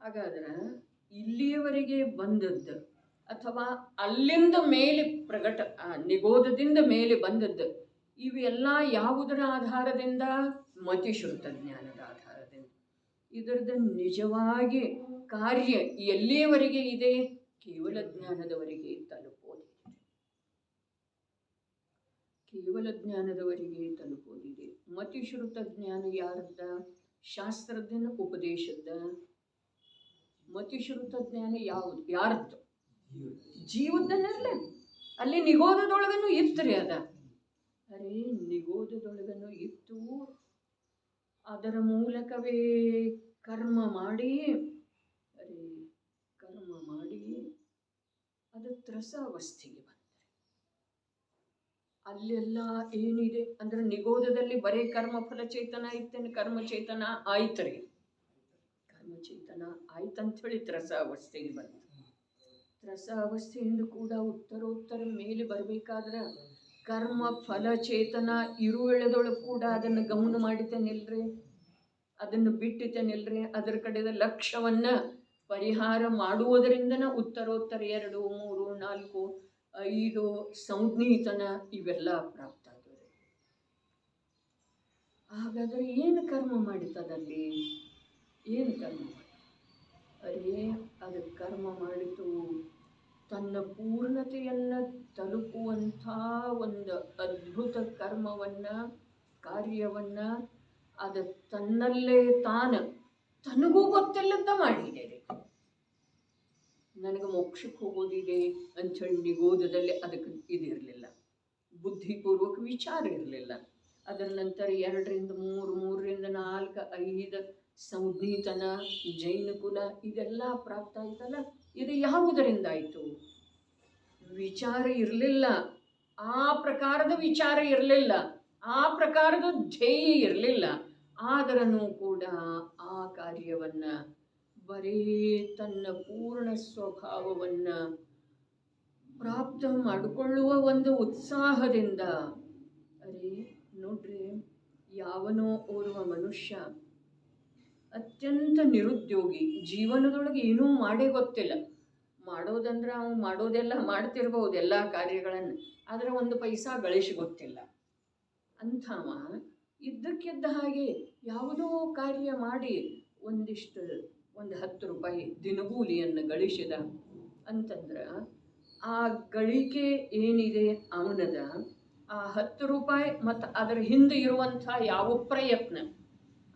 ಹಾಗಾದ್ರೆ ಇಲ್ಲಿಯವರೆಗೆ ಬಂದದ್ದು ಅಥವಾ ಅಲ್ಲಿಂದ ಮೇಲೆ ಪ್ರಕಟ, ನಿಗೋಧದಿಂದ ಮೇಲೆ ಬಂದದ್ದು, ಇವೆಲ್ಲ ಯಾವುದರ ಆಧಾರದಿಂದ? ಮತಿಶ್ರುತ ಜ್ಞಾನದ ಆಧಾರದಿಂದ. ಇದರದ ನಿಜವಾಗಿ ಕಾರ್ಯ ಎಲ್ಲಿಯವರೆಗೆ ಇದೆ? ಕೇವಲ ಜ್ಞಾನದವರೆಗೆ ತಲುಪೋದಿದೆ. ಕೇವಲ ಜ್ಞಾನದವರೆಗೆ ತಲುಪೋದಿದೆ. ಮತಿಶ್ರುತ ಜ್ಞಾನ ಯಾರದ್ದ? ಶಾಸ್ತ್ರಜ್ಞನ ಉಪದೇಶದ. ಮತಿಶ್ರುತ ಜ್ಞಾನ ಯಾವುದು? ಯಾರದ್ದು? ಜೀವದ್ದನ್ನಲ್ಲ. ಅಲ್ಲಿ ನಿಗೋಧದೊಳಗನು ಇತ್ತರಿ ಅದ. ಅರೆ ನಿಗೋಧದೊಳಗನು ಇತ್ತು, ಅದರ ಮೂಲಕವೇ ಕರ್ಮ ಮಾಡಿ ಅದು ತ್ರಸಾವಸ್ಥೆಗೆ ಬಂದರೆ ಅಲ್ಲೆಲ್ಲ ಏನಿದೆ ಅಂದ್ರೆ ನಿಗೋಧದಲ್ಲಿ ಬರೀ ಕರ್ಮ ಫಲಚೇತನ ಇತ್ತೇನೆ, ಕರ್ಮಚೇತನ ಆಯ್ತರಿ. ಕರ್ಮಚೇತನ ಆಯ್ತಂಥೇಳಿ ತ್ರಸಾವಸ್ಥೆಗೆ ಬಂದ. ತ್ರಸಾವಸ್ಥೆಯಿಂದ ಕೂಡ ಉತ್ತರೋತ್ತರ ಮೇಲೆ ಬರಬೇಕಾದ್ರೆ ಕರ್ಮ ಫಲಚೇತನ ಇರುವೆಳೆದೊಳಗೆ ಕೂಡ ಅದನ್ನು ಗಮನ ಮಾಡಿತೇನಿಲ್ರಿ, ಅದನ್ನು ಬಿಟ್ಟಿತೇನಿಲ್ರಿ. ಅದರ ಕಡೆದ ಲಕ್ಷ್ಯವನ್ನ ಪರಿಹಾರ ಮಾಡುವುದರಿಂದನ ಉತ್ತರೋತ್ತರ 2, 3, 4, 5 ಸಂಜ್ಞೀತನ ಇವೆಲ್ಲ ಪ್ರಾಪ್ತ ಆದವು. ಹಾಗಾದರೆ ಏನು ಕರ್ಮ ಮಾಡಿತದಲ್ಲಿ? ಏನು ಕರ್ಮ ಮಾಡಿ? ಅದೇ ಅದು ಕರ್ಮ ಮಾಡಿತು ತನ್ನ ಪೂರ್ಣತೆಯನ್ನು ತಲುಪುವಂಥ ಒಂದು ಅದ್ಭುತ ಕರ್ಮವನ್ನು, ಕಾರ್ಯವನ್ನು ಅದು ತನ್ನಲ್ಲೇ ತನಗೂ ಗೊತ್ತಿಲ್ಲದ ಮಾಡಿದೆ. ನನಗೆ ಮೋಕ್ಷಕ್ಕೆ ಹೋಗೋದಿದೆ ಅಂಥೇಳಿ ನಿಗೋಧದಲ್ಲಿ ಅದಕ್ಕೆ ಇದಿರಲಿಲ್ಲ, ಬುದ್ಧಿಪೂರ್ವಕ ವಿಚಾರ ಇರಲಿಲ್ಲ. ಅದರ ನಂತರ 2ರಿಂದ 3, 3ರಿಂದ 4, 5 ಸಂಜ್ಞಿತನ, ಜೈನ ಕುಲ ಇದೆಲ್ಲ ಪ್ರಾಪ್ತ ಆಯ್ತಲ್ಲ. ಇದು ಯಾವುದರಿಂದ ಆಯಿತು? ವಿಚಾರ ಇರಲಿಲ್ಲ, ಆ ಪ್ರಕಾರದ ವಿಚಾರ ಇರಲಿಲ್ಲ, ಆ ಪ್ರಕಾರದ ಧ್ಯೇಯ ಇರಲಿಲ್ಲ. ಆದರೂ ಕೂಡ ಆ ಕಾರ್ಯವನ್ನು ಬರೀ ತನ್ನ ಪೂರ್ಣ ಸ್ವಭಾವವನ್ನು ಪ್ರಾಪ್ತ ಮಾಡಿಕೊಳ್ಳುವ ಒಂದು ಉತ್ಸಾಹದಿಂದ. ಅರೆ ನೋಡ್ರಿ, ಯಾವನೋ ಓರ್ವ ಮನುಷ್ಯ ಅತ್ಯಂತ ನಿರುದ್ಯೋಗಿ, ಜೀವನದೊಳಗೆ ಏನೂ ಮಾಡೇ ಗೊತ್ತಿಲ್ಲ. ಮಾಡೋದಂದ್ರೆ ಅವನು ಮಾಡೋದೆಲ್ಲ ಮಾಡ್ತಿರ್ಬೋದು ಎಲ್ಲ ಕಾರ್ಯಗಳನ್ನು, ಆದರೆ 1 ಪೈಸಾ ಗಳಿಸಿ ಗೊತ್ತಿಲ್ಲ. ಅಂಥವ ಇದ್ದಕ್ಕಿದ್ದ ಹಾಗೆ ಯಾವುದೋ ಕಾರ್ಯ ಮಾಡಿ ಒಂದು 10 ರೂಪಾಯಿ ದಿನಗೂಲಿಯನ್ನು ಗಳಿಸಿದ ಅಂತಂದ್ರೆ ಆ ಗಳಿಕೆ ಏನಿದೆ ಅವನದ, ಆ 10 ರೂಪಾಯಿ ಮತ್ತು ಅದರ ಹಿಂದೆ ಇರುವಂಥ ಯಾವ ಪ್ರಯತ್ನ,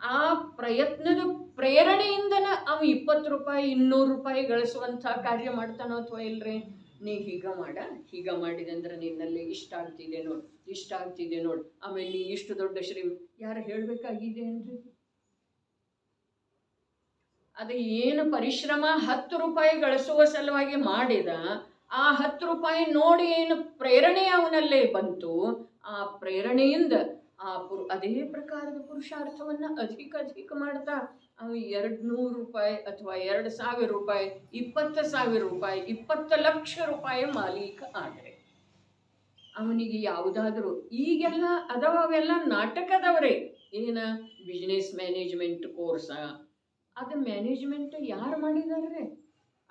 ಆ ಪ್ರಯತ್ನದ ಪ್ರೇರಣೆಯಿಂದನ ಅವ 20 ರೂಪಾಯಿ 200 ರೂಪಾಯಿ ಗಳಿಸುವಂಥ ಕಾರ್ಯ ಮಾಡ್ತಾನೋ ಅಥವಾ ಇಲ್ರಿ? ನೀ ಹೀಗ ಮಾಡಿದೆ ಅಂದ್ರೆ ನಿನ್ನಲ್ಲಿ ಇಷ್ಟ ಆಗ್ತಿದೆ ನೋಡು, ಇಷ್ಟ ಆಗ್ತಿದೆ ನೋಡು, ಆಮೇಲೆ ನೀ ಇಷ್ಟು ದೊಡ್ಡ ಯಾರು ಹೇಳಬೇಕಾಗಿದೆ ಏನ್ರಿ? ಅದು ಏನು ಪರಿಶ್ರಮ 10 ರೂಪಾಯಿ ಗಳಿಸುವ ಸಲುವಾಗಿ ಮಾಡಿದ, ಆ 10 ರೂಪಾಯಿ ನೋಡಿ ಏನು ಪ್ರೇರಣೆ ಅವನಲ್ಲೇ ಬಂತು, ಆ ಪ್ರೇರಣೆಯಿಂದ ಅದೇ ಪ್ರಕಾರದ ಪುರುಷಾರ್ಥವನ್ನು ಅಧಿಕ ಮಾಡ್ತಾ ಅವನು 200 ರೂಪಾಯಿ ಅಥವಾ 2,000 ರೂಪಾಯಿ, 20,000 ರೂಪಾಯಿ, 20 ಲಕ್ಷ ರೂಪಾಯಿ ಮಾಲೀಕ ಆದರೆ ಅವನಿಗೆ ಯಾವುದಾದರೂ ಈಗೆಲ್ಲ ಅವೆಲ್ಲ ನಾಟಕದವರೇ. ಏನ ಬಿಸ್ನೆಸ್ ಮ್ಯಾನೇಜ್ಮೆಂಟ್ ಕೋರ್ಸ, ಅದು ಮ್ಯಾನೇಜ್ಮೆಂಟ್ ಯಾರು ಮಾಡಿದಾರೆ?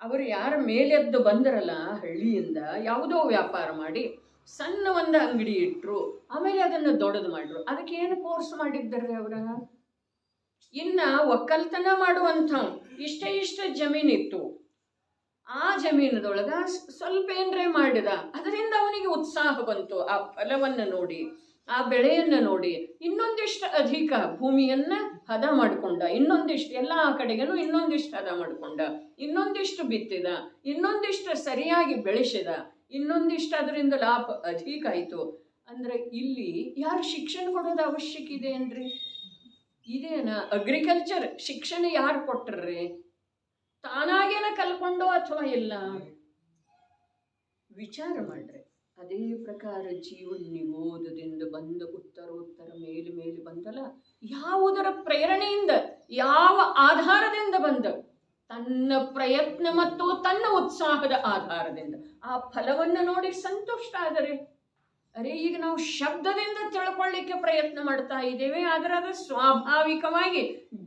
ಅವರು ಯಾರ ಮೇಲೆದ್ದು ಬಂದರಲ್ಲ ಹಳ್ಳಿಯಿಂದ, ಯಾವುದೋ ವ್ಯಾಪಾರ ಮಾಡಿ ಸಣ್ಣ ಒಂದು ಅಂಗಡಿ ಇಟ್ಟರು, ಆಮೇಲೆ ಅದನ್ನು ದೊಡ್ಡದು ಮಾಡ್ರು. ಅದಕ್ಕೆ ಏನು ಕೋರ್ಸ್ ಮಾಡಿದ್ದಾರೆ ಅವರ? ಇನ್ನು ಒಕ್ಕಲ್ತನ ಮಾಡುವಂಥ ಇಷ್ಟ ಜಮೀನಿತ್ತು, ಆ ಜಮೀನದೊಳಗೆ ಸ್ವಲ್ಪ ಏನರೇ ಮಾಡಿದ, ಅದರಿಂದ ಅವನಿಗೆ ಉತ್ಸಾಹ ಬಂತು. ಆ ಫಲವನ್ನು ನೋಡಿ, ಆ ಬೆಳೆಯನ್ನು ನೋಡಿ ಇನ್ನೊಂದಿಷ್ಟು ಅಧಿಕ ಭೂಮಿಯನ್ನು ಹದ ಮಾಡಿಕೊಂಡ, ಇನ್ನೊಂದಿಷ್ಟು ಎಲ್ಲ ಕಡೆಗೂ ಇನ್ನೊಂದಿಷ್ಟು ಹದ ಮಾಡಿಕೊಂಡ, ಇನ್ನೊಂದಿಷ್ಟು ಬಿತ್ತಿದ, ಇನ್ನೊಂದಿಷ್ಟು ಸರಿಯಾಗಿ ಬೆಳೆಸಿದ, ಇನ್ನೊಂದಿಷ್ಟು ಅದರಿಂದ ಲಾಭ ಅಧಿಕ ಆಯಿತು. ಅಂದರೆ ಇಲ್ಲಿ ಯಾರು ಶಿಕ್ಷಣ ಕೊಡೋದು ಅವಶ್ಯಕ ಇದೆ ಏನ್ರಿ? ಇದೇನ ಅಗ್ರಿಕಲ್ಚರ್ ಶಿಕ್ಷಣ ಯಾರು ಕೊಟ್ಟರ್ರಿ? ತಾನಾಗೇನ ಕಲ್ಕೊಂಡು ಅಥವಾ ಇಲ್ಲ? ವಿಚಾರ ಮಾಡ್ರಿ. ಅದೇ ಪ್ರಕಾರ ಜೀವನ ನಿಗೋಧದಿಂದ ಬಂದ ಉತ್ತರೋತ್ತರ ಮೇಲೆ ಬಂದಲ್ಲ, ಯಾವುದರ ಪ್ರೇರಣೆಯಿಂದ, ಯಾವ ಆಧಾರದಿಂದ ಬಂದ? ತನ್ನ ಪ್ರಯತ್ನ ಮತ್ತು ತನ್ನ ಉತ್ಸಾಹದ ಆಧಾರದಿಂದ ಆ ಫಲವನ್ನು ನೋಡಿ ಸಂತುಷ್ಟ ಆದರೆ. ಅರೆ ಈಗ ನಾವು ಶಬ್ದದಿಂದ ತಿಳ್ಕೊಳ್ಳಿಕ್ಕೆ ಪ್ರಯತ್ನ ಮಾಡ್ತಾ ಇದ್ದೇವೆ, ಆದರೆ ಅದು ಸ್ವಾಭಾವಿಕವಾಗಿ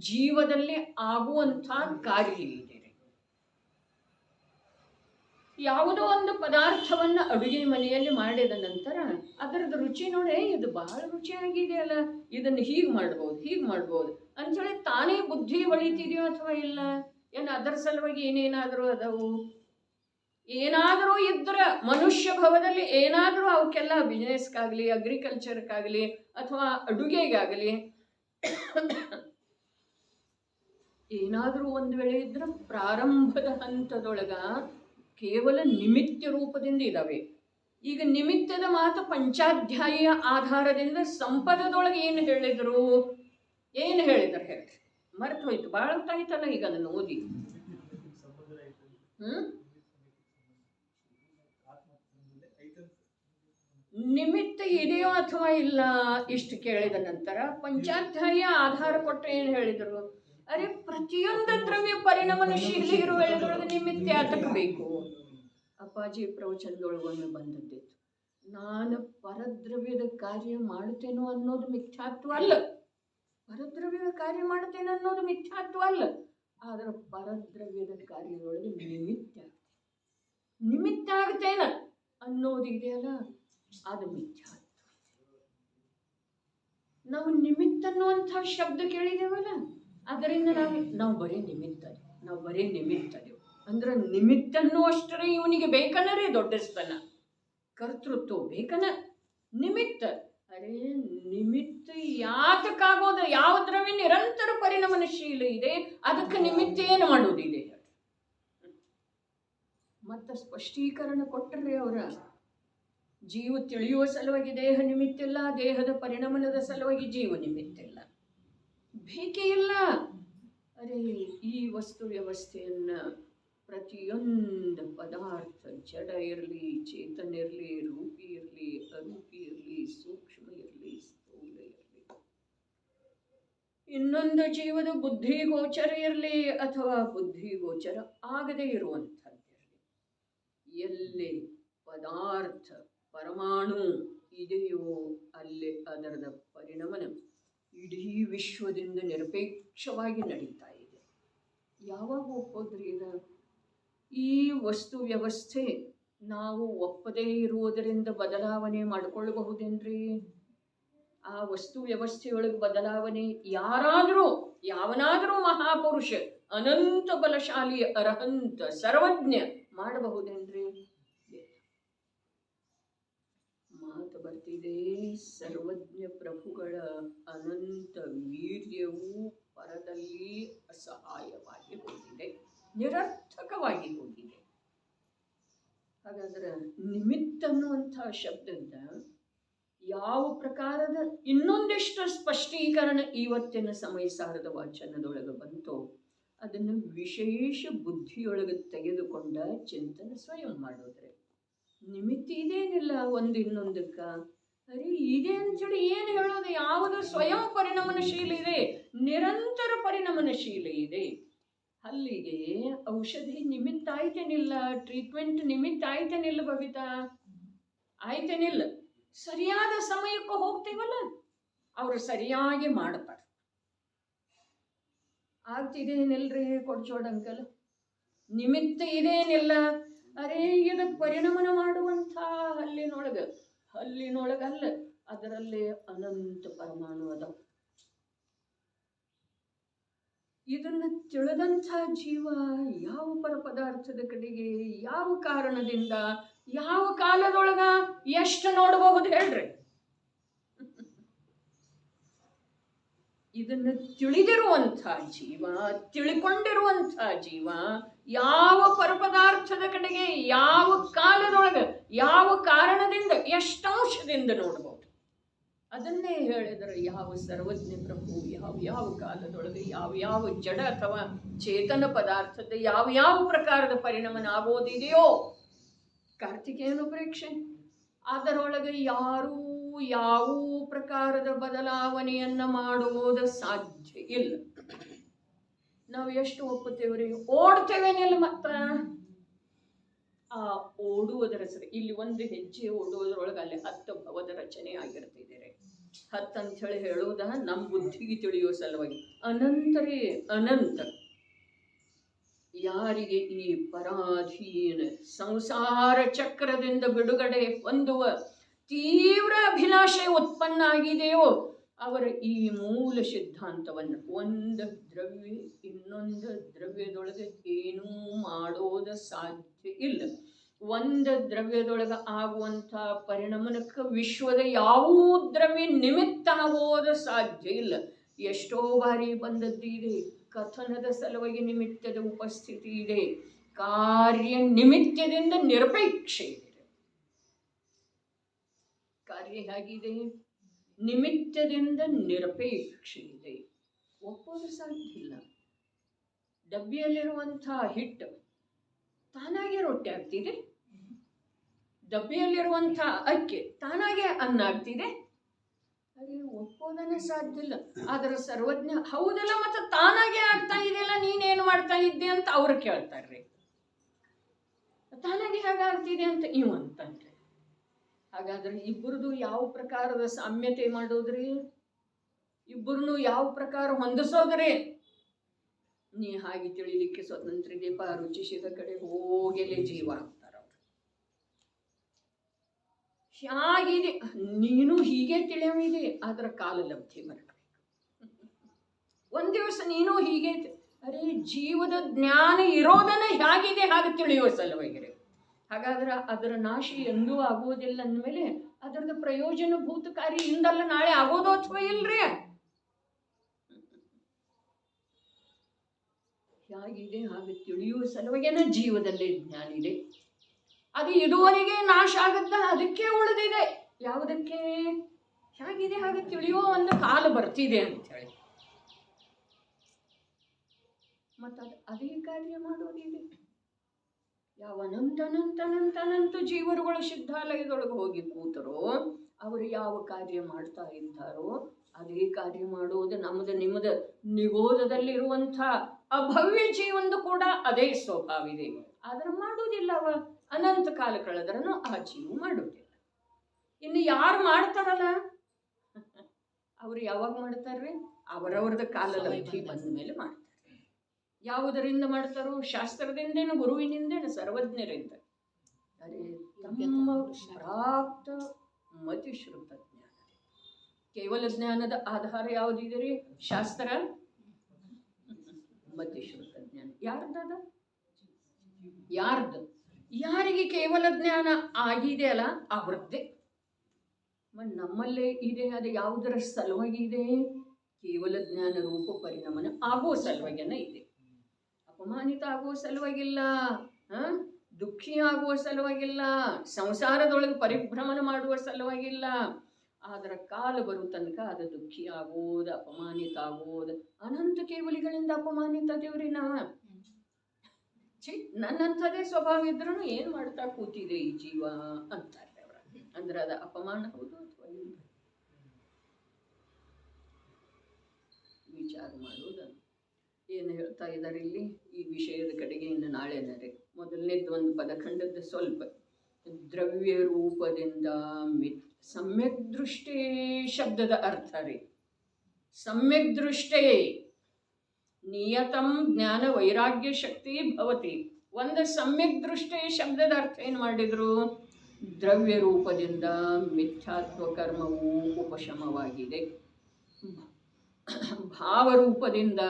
ಜೀವದಲ್ಲಿ ಆಗುವಂಥ ಕಾರ್ಯ ಇದೆ. ಯಾವುದೋ ಒಂದು ಪದಾರ್ಥವನ್ನು ಅಡುಗೆ ಮನೆಯಲ್ಲಿ ಮಾಡಿದ ನಂತರ ಅದರದ್ದು ರುಚಿ ನೋಡಿ, ಇದು ಬಹಳ ರುಚಿಯಾಗಿದೆಯಲ್ಲ, ಇದನ್ನು ಹೀಗೆ ಮಾಡ್ಬೋದು ಅಂಥೇಳಿ ತಾನೇ ಬುದ್ಧಿ ಹೊಳಿತಿದೆಯೋ ಅಥವಾ ಇಲ್ಲ? ಏನು ಅದರ ಸಲುವಾಗಿ ಏನೇನಾದರೂ ಅದವು? ಏನಾದರೂ ಇದ್ರೆ ಮನುಷ್ಯ ಭವದಲ್ಲಿ ಏನಾದರೂ ಅವಕ್ಕೆಲ್ಲ ಬಿಸ್ನೆಸ್ಗಾಗಲಿ, ಅಗ್ರಿಕಲ್ಚರ್ಗಾಗಲಿ ಅಥವಾ ಅಡುಗೆಗಾಗಲಿ ಏನಾದರೂ ಒಂದು ವೇಳೆ ಇದ್ರೆ ಪ್ರಾರಂಭದ ಹಂತದೊಳಗ ಕೇವಲ ನಿಮಿತ್ತ ರೂಪದಿಂದ ಇದ್ದಾವೆ. ಈಗ ನಿಮಿತ್ತದ ಮಾತು ಪಂಚಾಧ್ಯಾಯಿಯ ಆಧಾರದಿಂದ ಸಂಪದದೊಳಗೆ ಏನು ಹೇಳಿದರು ಹೇಳ್ರಿ? ಮರೆತು ಹೋಯ್ತು, ಭಾಳ ಹೊತ್ತಾಯ್ತಲ್ಲ ಈಗ ಅದನ್ನು ಓದಿ. ನಿಮಿತ್ತ ಇದೆಯೋ ಅಥವಾ ಇಲ್ಲ ಇಷ್ಟು ಕೇಳಿದ ನಂತರ ಪಂಚಾಧ್ಯಾಯ ಆಧಾರ ಕೊಟ್ಟು ಏನು ಹೇಳಿದರು? ಅರೆ ಪ್ರತಿಯೊಂದು ದ್ರವ್ಯ ಪರಿಣಾಮಶೀಲ ಇರುವ ಹೇಳಿದ್ರೊಳಗೆ ನಿಮಿತ್ತ ಯಾತಕ್ಕೆ ಬೇಕು? ಅಪ್ಪಾಜಿ ಪ್ರವಚನದೊಳಗೊಮ್ಮೆ ಬಂದದ್ದಿತ್ತು, ನಾನು ಪರದ್ರವ್ಯದ ಕಾರ್ಯ ಮಾಡ್ತೇನೋ ಅನ್ನೋದು ಮಿಥ್ಯಾತ್ವ ಅಲ್ಲ, ಪರದ್ರವ್ಯದ ಕಾರ್ಯ ಮಾಡ್ತೇನೆ ಅನ್ನೋದು ಮಿಥ್ಯಾತ್ವ ಅಲ್ಲ, ಆದರೆ ಪರದ್ರವ್ಯದ ಕಾರ್ಯದೊಳಗೆ ನಿಮಿತ್ತ ಆಗ್ತೇನ ಅನ್ನೋದು ಇದೆಯಲ್ಲ, ಅದು ಮಿಥ್ಯಾತ್ವ. ನಾವು ನಿಮಿತ್ತ ಅನ್ನುವಂಥ ಶಬ್ದ ಕೇಳಿದೇವಲ್ಲ, ಅದರಿಂದ ನಾವು ಬರೀ ನಿಮಿತ್ತದೇವು ಅಂದ್ರೆ ನಿಮಿತ್ತ ಅನ್ನುವಷ್ಟರೇ ಇವನಿಗೆ ಬೇಕನ್ನರೇ ದೊಡ್ಡಸ್ತನ, ಕರ್ತೃತ್ವ ಬೇಕನ ನಿಮಿತ್ತ. ಅರೇ ನಿಮಿತ್ತ ಯಾತಕ್ಕಾಗೋದು? ಯಾವ ದ್ರವ್ಯ ನಿರಂತರ ಪರಿಣಾಮಶೀಲ ಇದೆ, ಅದಕ್ಕೆ ನಿಮಿತ್ತ ಏನು ಮಾಡೋದಿದೆ? ಮತ್ತೆ ಸ್ಪಷ್ಟೀಕರಣ ಕೊಟ್ಟರೆ ಅವರ ಜೀವ ತಿಳಿಯುವ ಸಲುವಾಗಿ ದೇಹ ನಿಮಿತ್ತಿಲ್ಲ, ದೇಹದ ಪರಿಣಮನದ ಸಲುವಾಗಿ ಜೀವ ನಿಮಿತ್ತಿಲ್ಲ. ಬೇಕೇ ಇಲ್ಲ. ಅರೆ ಈ ವಸ್ತು ವ್ಯವಸ್ಥೆಯನ್ನ ಪ್ರತಿಯೊಂದು ಪದಾರ್ಥ, ಜಡ ಇರಲಿ, ಚೇತನ ಇರಲಿ, ರೂಪಿ ಇರಲಿ, ಅರೂಪಿ ಇರಲಿ, ಸೂಕ್ಷ್ಮ ಇರಲಿ, ಸ್ಥೂಲ ಇರಲಿ, ಇನ್ನೊಂದು ಜೀವದ ಬುದ್ಧಿ ಗೋಚರ ಇರಲಿ ಅಥವಾ ಬುದ್ಧಿ ಗೋಚರ ಆಗದೇ ಇರುವಂಥದ್ದಿರಲಿ, ಎಲ್ಲಿ ಪದಾರ್ಥ ಪರಮಾಣು ಇದೆಯೋ ಅಲ್ಲಿ ಅದರದ ಪರಿಣಮನ ಇಡೀ ವಿಶ್ವದಿಂದ ನಿರಪೇಕ್ಷವಾಗಿ ನಡೀತಾ ಇದೆ. ಯಾವಾಗ ಒಪ್ಪೋದ್ರಿ ಇದು? ಈ ವಸ್ತು ವ್ಯವಸ್ಥೆ ನಾವು ಒಪ್ಪದೇ ಇರುವುದರಿಂದ ಬದಲಾವಣೆ ಮಾಡಿಕೊಳ್ಳಬಹುದೇನ್ರಿ? ಆ ವಸ್ತು ವ್ಯವಸ್ಥೆಯೊಳಗೆ ಬದಲಾವಣೆ ಯಾವನಾದರೂ ಮಹಾಪುರುಷ, ಅನಂತ ಬಲಶಾಲಿ, ಅರ್ಹಂತ, ಸರ್ವಜ್ಞ ಮಾಡಬಹುದೇನ್ರಿ? ಮಾತು ಬರ್ತಿದೆ, ಸರ್ವಜ್ಞ ಪ್ರಭುಗಳ ಅನಂತ ವೀರ್ಯವು ಪರದಲ್ಲಿ ಅಸಹಾಯವಾಗಿ ಹೋಗಿದೆ, ನಿರರ್ಥಕವಾಗಿ ಹೋಗಿದೆ. ಹಾಗಾದ್ರೆ ನಿಮಿತ್ತ ಅನ್ನುವಂಥ ಶಬ್ದದ ಯಾವ ಪ್ರಕಾರದ ಇನ್ನೊಂದಿಷ್ಟು ಸ್ಪಷ್ಟೀಕರಣ ಇವತ್ತಿನ ಸಮಯ ಸಾರದ ವಾಚನದೊಳಗೆ ಬಂತೋ ಅದನ್ನು ವಿಶೇಷ ಬುದ್ಧಿಯೊಳಗೆ ತೆಗೆದುಕೊಂಡ ಚಿಂತನೆ ಸ್ವಯಂ ಮಾಡೋದ್ರೆ ನಿಮಿತ್ತ ಇದೇನಿಲ್ಲ ಒಂದು ಇನ್ನೊಂದಕ್ಕ. ಅರೆ ಇದೆ ಅಂಥೇಳಿ ಏನು ಹೇಳೋದು? ಯಾವುದು ಸ್ವಯಂ ಪರಿಣಮನಶೀಲ ಇದೆ, ನಿರಂತರ ಪರಿಣಮನಶೀಲ ಇದೆ. ಅಲ್ಲಿಗೆ ಔಷಧಿ ನಿಮಿತ್ತ ಆಯ್ತೇನಿಲ್ಲ, ಟ್ರೀಟ್ಮೆಂಟ್ ನಿಮಿತ್ತ ಆಯ್ತೇನಿಲ್ಲ, ಬಬಿತಾ ಆಯ್ತೇನಿಲ್ಲ. ಸರಿಯಾದ ಸಮಯಕ್ಕೆ ಹೋಗ್ತೀವಲ್ಲ, ಅವರು ಸರಿಯಾಗಿ ಮಾಡ್ತಾರೆ. ಆಗ್ತಿದೇನಿಲ್ರಿ ಕೊಡ್ಚೋಡ್ ಅಂಕಲ್, ನಿಮಿತ್ತ ಇದೇನಿಲ್ಲ. ಅರೆ ಇದಕ್ಕೆ ಪರಿಣಮನ ಮಾಡುವಂಥ ಹಲ್ಲಿನೊಳಗಲ್ಲ, ಅದರಲ್ಲಿ ಅನಂತ ಪರಮಾಣು ಅದಾವ. ಇದನ್ನು ತಿಳಿದಂಥ ಜೀವ ಯಾವ ಪದಾರ್ಥದ ಕಡೆಗೆ, ಯಾವ ಕಾರಣದಿಂದ, ಯಾವ ಕಾಲದೊಳಗ ಎಷ್ಟು ನೋಡಬಹುದು ಹೇಳ್ರಿ? ಇದನ್ನು ತಿಳಿದಿರುವಂಥ ಜೀವ, ತಿಳ್ಕೊಂಡಿರುವಂಥ ಜೀವ ಯಾವ ಪರಪದಾರ್ಥದ ಕಡೆಗೆ, ಯಾವ ಕಾಲದೊಳಗ, ಯಾವ ಕಾರಣದಿಂದ, ಎಷ್ಟಂಶದಿಂದ ನೋಡಬಹುದು. ಅದನ್ನೇ ಹೇಳಿದರೆ ಯಾವ ಸರ್ವಜ್ಞ ಪ್ರಭು ಯಾವ ಕಾಲದೊಳಗೆ ಯಾವ ಜಡ ಅಥವಾ ಚೇತನ ಪದಾರ್ಥದ ಯಾವ ಪ್ರಕಾರದ ಪರಿಣಮನ ಆಗೋದಿದೆಯೋ ಕಾರ್ತಿಕೇಯನ ಪ್ರೇಕ್ಷೆ, ಅದರೊಳಗೆ ಯಾರೂ ಯಾವ ಪ್ರಕಾರದ ಬದಲಾವಣೆಯನ್ನ ಮಾಡೋದು ಸಾಧ್ಯ ಇಲ್ಲ. ನಾವು ಎಷ್ಟು ಒಪ್ಪುತ್ತೇವ್ರಿ? ಓಡ್ತೇವೇನಿಲ್ಲ. ಮತ್ತ ಆ ಓಡುವುದರ ಸರಿ ಇಲ್ಲಿ ಒಂದು ಹೆಜ್ಜೆ ಓಡುವುದರೊಳಗೆ ಅಲ್ಲಿ 10 ಭವದ ರಚನೆ ಆಗಿರ್ತಿದ್ದೀರಿ. 10 ಅಂತ ಹೇಳಿ ಹೇಳುವುದ ನಮ್ಮ ಬುದ್ಧಿಗೆ ತಿಳಿಯುವ ಸಲುವಾಗಿ. ಅನಂತರೇ ಅನಂತ. ಯಾರಿಗೆ ಈ ಪರಾಧೀನ ಸಂಸಾರ ಚಕ್ರದಿಂದ ಬಿಡುಗಡೆ ಹೊಂದುವ ತೀವ್ರ ಅಭಿಲಾಷೆ ಉತ್ಪನ್ನ ಆಗಿದೆಯೋ ಅವರ ಈ ಮೂಲ ಸಿದ್ಧಾಂತವನ್ನು, ಒಂದು ದ್ರವ್ಯ ಇನ್ನೊಂದು ದ್ರವ್ಯದೊಳಗೆ ಏನೂ ಮಾಡೋದ ಸಾಧ್ಯ ಇಲ್ಲ, ಒಂದು ದ್ರವ್ಯದೊಳಗೆ ಆಗುವಂಥ ಪರಿಣಮನಕ್ಕೆ ವಿಶ್ವದ ಯಾವ ದ್ರವ್ಯ ನಿಮಿತ್ತ ಆಗೋದು ಸಾಧ್ಯ ಇಲ್ಲ. ಎಷ್ಟೋ ಬಾರಿ ಬಂದದ್ದಿದೆ, ಕಥನದ ಸಲುವಾಗಿ ನಿಮಿತ್ತದ ಉಪಸ್ಥಿತಿ ಇದೆ, ಕಾರ್ಯ ನಿಮಿತ್ತದಿಂದ ನಿರಪೇಕ್ಷೆ ಇದೆ. ಕಾರ್ಯ ಹೇಗಿದೆ? ನಿಮಿತ್ತದಿಂದ ನಿರಪೇಕ್ಷೆ ಇದೆ. ಒಪ್ಪೋದು ಸಾಧ್ಯ ಇಲ್ಲ. ಡಬ್ಬಿಯಲ್ಲಿರುವಂಥ ಹಿಟ್ಟು ತಾನಾಗೆ ರೊಟ್ಟಿ ಆಗ್ತಿದೆ, ಡಬ್ಬಿಯಲ್ಲಿರುವಂಥ ಅಕ್ಕಿ ತಾನಾಗೆ ಅನ್ನ ಆಗ್ತಿದೆ. ಅದೇ ಒಪ್ಪೋದನ್ನ ಸಾಧ್ಯ ಇಲ್ಲ. ಅದರ ಸರ್ವಜ್ಞ ಹೌದಲ್ಲ, ಮತ್ತೆ ತಾನಾಗೆ ಆಗ್ತಾ ಇದೆಯಲ್ಲ, ನೀನೇನು ಮಾಡ್ತಾ ಇದ್ದೆ ಅಂತ ಅವ್ರು ಕೇಳ್ತಾರ್ರಿ. ತಾನಾಗೆ ಹೇಗಾಗ್ತಿದೆ ಅಂತ ಇವ್ ಅಂತಂದ್ರೆ, ಹಾಗಾದ್ರೆ ಇಬ್ಬರದು ಯಾವ ಪ್ರಕಾರದ ಸಾಮ್ಯತೆ ಮಾಡೋದ್ರಿ? ಇಬ್ಬರನ್ನು ಯಾವ ಪ್ರಕಾರ ಹೊಂದಿಸೋದ್ರಿ? ನೀ ಹಾಗೆ ತಿಳಿಲಿಕ್ಕೆ ಸ್ವತಂತ್ರ ದೀಪ ರುಚಿಸಿದ ಕಡೆ ಹೋಗಲೇ ಜೀವ ಅಂತಾರ ಅವ್ರು. ಹೇಗಿದೆ ನೀನು ಹೀಗೆ ತಿಳಿಯವಿದೆ, ಅದರ ಕಾಲ ಲಬ್ಧಿ ಬರಬೇಕು. ಒಂದ್ ದಿವಸ ನೀನು ಹೀಗೆ ಅರೆ ಜೀವದ ಜ್ಞಾನ ಇರೋದನ್ನ ಹೇಗಿದೆ ಹಾಗೆ ತಿಳಿಯುವ ಸಲುವಾಗಿರಿ. ಹಾಗಾದ್ರೆ ಅದರ ನಾಶ ಎಂದೂ ಆಗೋದಿಲ್ಲ ಅಂದಮೇಲೆ ಅದರದ ಪ್ರಯೋಜನ ಭೂತಕಾರಿ ಇಂದಲ್ಲ ನಾಳೆ ಆಗೋದು ಅಥವಾ ಇಲ್ರಿ? ಹೇಗಿದೆ ಹಾಗೆ ತಿಳಿಯುವ ಸಲುವಾಗೇನ ಜೀವದಲ್ಲಿ ಜ್ಞಾನ ಇದೆ. ಅದು ಇದುವರೆಗೆ ನಾಶ ಆಗುತ್ತ ಅದಕ್ಕೆ ಉಳಿದಿದೆ. ಯಾವುದಕ್ಕೆ? ಹೇಗಿದೆ ಹಾಗೆ ತಿಳಿಯೋ ಒಂದು ಕಾಲ ಬರ್ತಿದೆ ಅಂಥೇಳಿ. ಮತ್ತು ಅದೇ ಕಾರ್ಯ ಮಾಡೋದಿದೆ. ಯಾವ ಅನಂತ ಜೀವರುಗಳು ಸಿದ್ಧಾಲಯದೊಳಗೆ ಹೋಗಿ ಕೂತರೋ ಅವರು ಯಾವ ಕಾರ್ಯ ಮಾಡ್ತಾ ಇದ್ದಾರೋ ಅದೇ ಕಾರ್ಯ ಮಾಡೋದು ನಮ್ಮದು ನಿಮ್ಮದು ನಿಗೋಧದಲ್ಲಿರುವಂಥ ಅಭವ್ಯ ಜೀವಂದು ಕೂಡ ಅದೇ ಸ್ವಭಾವ ಇದೆ. ಆದ್ರೆ ಮಾಡೋದಿಲ್ಲ. ಅವ ಅನಂತ ಕಾಲ ಕಳೆದ್ರೂ ಆ ಜೀವ ಮಾಡೋದಿಲ್ಲ. ಇನ್ನು ಯಾರು ಮಾಡ್ತಾರಲ್ಲ ಅವರು ಯಾವಾಗ ಮಾಡ್ತಾರ್ರಿ? ಅವರವ್ರದ ಕಾಲಲಬ್ಧಿ ಬಂದ ಮೇಲೆ ಮಾಡ್ತಾರೆ. ಯಾವುದರಿಂದ ಮಾಡ್ತಾರೋ? ಶಾಸ್ತ್ರದಿಂದೇನು, ಗುರುವಿನಿಂದೇನು, ಸರ್ವಜ್ಞರಿಂದ. ಅರೆ ತಮ್ಮ ಪ್ರಾಪ್ತ ಮತಿಶ್ರುತ ಜ್ಞಾನ. ಕೇವಲ ಜ್ಞಾನದ ಆಧಾರ ಯಾವುದಿದೆ ರೀ? ಶಾಸ್ತ್ರ, ಮತಿಶ್ರುತ ಜ್ಞಾನ. ಯಾರ್ದದ? ಯಾರ್ದು? ಯಾರಿಗೆ ಕೇವಲ ಜ್ಞಾನ ಆಗಿದೆ ಅಲ್ಲ ಅವ್ರದ್ದೇ. ನಮ್ಮಲ್ಲೇ ಇದೆ. ಅದು ಯಾವುದರ ಸಲುವಾಗಿ ಇದೆ? ಕೇವಲ ಜ್ಞಾನ ರೂಪ ಪರಿಣಾಮನ ಆಗೋ ಸಲುವಾಗಿನ ಇದೆ. ಅಪಮಾನಿತ ಆಗುವ ಸಲುವಾಗಿಲ್ಲ, ದುಃಖಿ ಆಗುವ ಸಲುವಾಗಿಲ್ಲ, ಸಂಸಾರದೊಳಗೆ ಪರಿಭ್ರಮಣ ಮಾಡುವ ಸಲುವಾಗಿಲ್ಲ. ಅದರ ಕಾಲ ಬರೋ ತನಕ ಅದು ದುಃಖಿ ಆಗೋದು, ಅಪಮಾನಿತ ಆಗೋದು. ಅನಂತ ಕೇವಲಿಗಳಿಂದ ಅಪಮಾನಿತ ದೇವ್ರಿ ನಾವ. ನನ್ನಂಥದೇ ಸ್ವಭಾವ ಇದ್ರೂ ಏನು ಮಾಡ್ತಾ ಕೂತಿದೆ ಈ ಜೀವ ಅಂತಾರೆ ಅವರ. ಅಂದ್ರೆ ಅದು ಅಪಮಾನ ಹೌದು ಅಥವಾ ಇಲ್ಲ? ವಿಚಾರ ಮಾಡೋದು. ಏನು ಹೇಳ್ತಾ ಇದ್ದಾರೆ ಇಲ್ಲಿ ಈ ವಿಷಯದ ಕಡೆಗೆ ಇನ್ನು ನಾಳೆನರೆ. ಮೊದಲನೇದು ಒಂದು ಪದಖಂಡದ ಸ್ವಲ್ಪ. ದ್ರವ್ಯ ರೂಪದಿಂದ ಸಮ್ಯಕ್ ದೃಷ್ಟೇ ಶಬ್ದದ ಅರ್ಥ ರೀ. ಸಮ್ಯಕ್ ದೃಷ್ಟೇ ನಿಯತಂ ಜ್ಞಾನ ವೈರಾಗ್ಯ ಶಕ್ತಿ ಭವತಿ. ಒಂದು ಸಮ್ಯಕ್ ದೃಷ್ಟೇ ಶಬ್ದದ ಅರ್ಥ ಏನು ಮಾಡಿದ್ರು? ದ್ರವ್ಯ ರೂಪದಿಂದ ಮಿಥ್ಯಾತ್ವ ಕರ್ಮವು ಉಪಶಮವಾಗಿದೆ. ಭಾವರೂಪದಿಂದ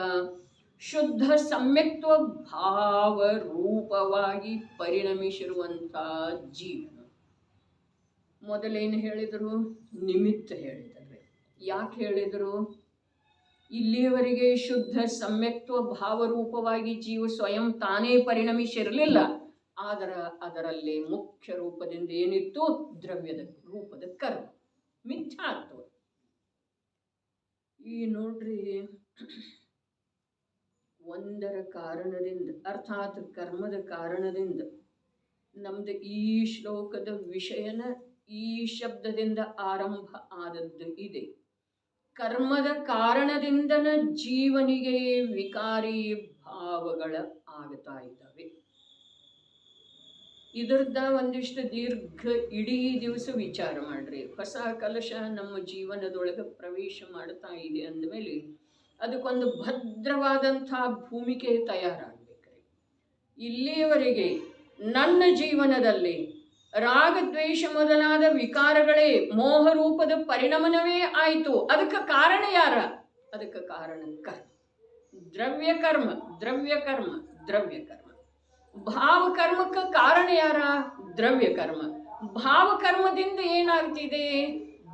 ಶುದ್ಧ ಸಮ್ಯಕ್ತ್ವ ಭಾವರೂಪವಾಗಿ ಪರಿಣಮಿಸಿರುವಂಥ ಜೀವನ. ಮೊದಲೇನು ಹೇಳಿದರು? ನಿಮಿತ್ತ ಹೇಳಿದ್ದಾರೆ. ಯಾಕೆ ಹೇಳಿದರು? ಇಲ್ಲಿಯವರೆಗೆ ಶುದ್ಧ ಸಮ್ಯಕ್ತ್ವ ಭಾವರೂಪವಾಗಿ ಜೀವ ಸ್ವಯಂ ತಾನೇ ಪರಿಣಮಿಸಿರಲಿಲ್ಲ. ಆದರೆ ಅದರಲ್ಲಿ ಮುಖ್ಯ ರೂಪದಿಂದ ಏನಿತ್ತು? ದ್ರವ್ಯದ ರೂಪದ ಕರ್ಮ, ಮಿಥ್ಯಾತ್ವ. ಈ ನೋಡ್ರಿ, ಒಂದರ ಕಾರಣದಿಂದ ಅರ್ಥಾತ್ ಕರ್ಮದ ಕಾರಣದಿಂದ ನಮ್ದು ಈ ಶ್ಲೋಕದ ವಿಷಯನ ಈ ಶಬ್ದದಿಂದ ಆರಂಭ ಆದದ್ದು ಇದೆ. ಕರ್ಮದ ಕಾರಣದಿಂದನ ಜೀವನಿಗೆ ವಿಕಾರಿ ಭಾವಗಳ ಆಗ್ತಾ ಇದ್ದಾವೆ. ಇದರದ ಒಂದಿಷ್ಟು ದೀರ್ಘ ಇಡೀ ದಿವಸ ವಿಚಾರ ಮಾಡ್ರಿ. ಹೊಸ ಕಲಶ ನಮ್ಮ ಜೀವನದೊಳಗೆ ಪ್ರವೇಶ ಮಾಡ್ತಾ ಇದೆ ಅಂದಮೇಲೆ ಅದಕ್ಕೊಂದು ಭದ್ರವಾದಂಥ ಭೂಮಿಕೆ ತಯಾರಾಗಬೇಕ್ರಿ. ಇಲ್ಲಿಯವರೆಗೆ ನನ್ನ ಜೀವನದಲ್ಲಿ ರಾಗದ್ವೇಷ ಮೊದಲಾದ ವಿಕಾರಗಳೇ ಮೋಹ ರೂಪದ ಪರಿಣಮನವೇ ಆಯಿತು. ಅದಕ್ಕೆ ಕಾರಣ ಯಾರ? ಅದಕ್ಕೆ ಕಾರಣ ಕರ್ಮ. ದ್ರವ್ಯಕರ್ಮ, ದ್ರವ್ಯಕರ್ಮ, ದ್ರವ್ಯಕರ್ಮ. ಭಾವಕರ್ಮಕ್ಕೆ ಕಾರಣ ಯಾರ? ದ್ರವ್ಯಕರ್ಮ. ಭಾವಕರ್ಮದಿಂದ ಏನಾಗ್ತಿದೆ?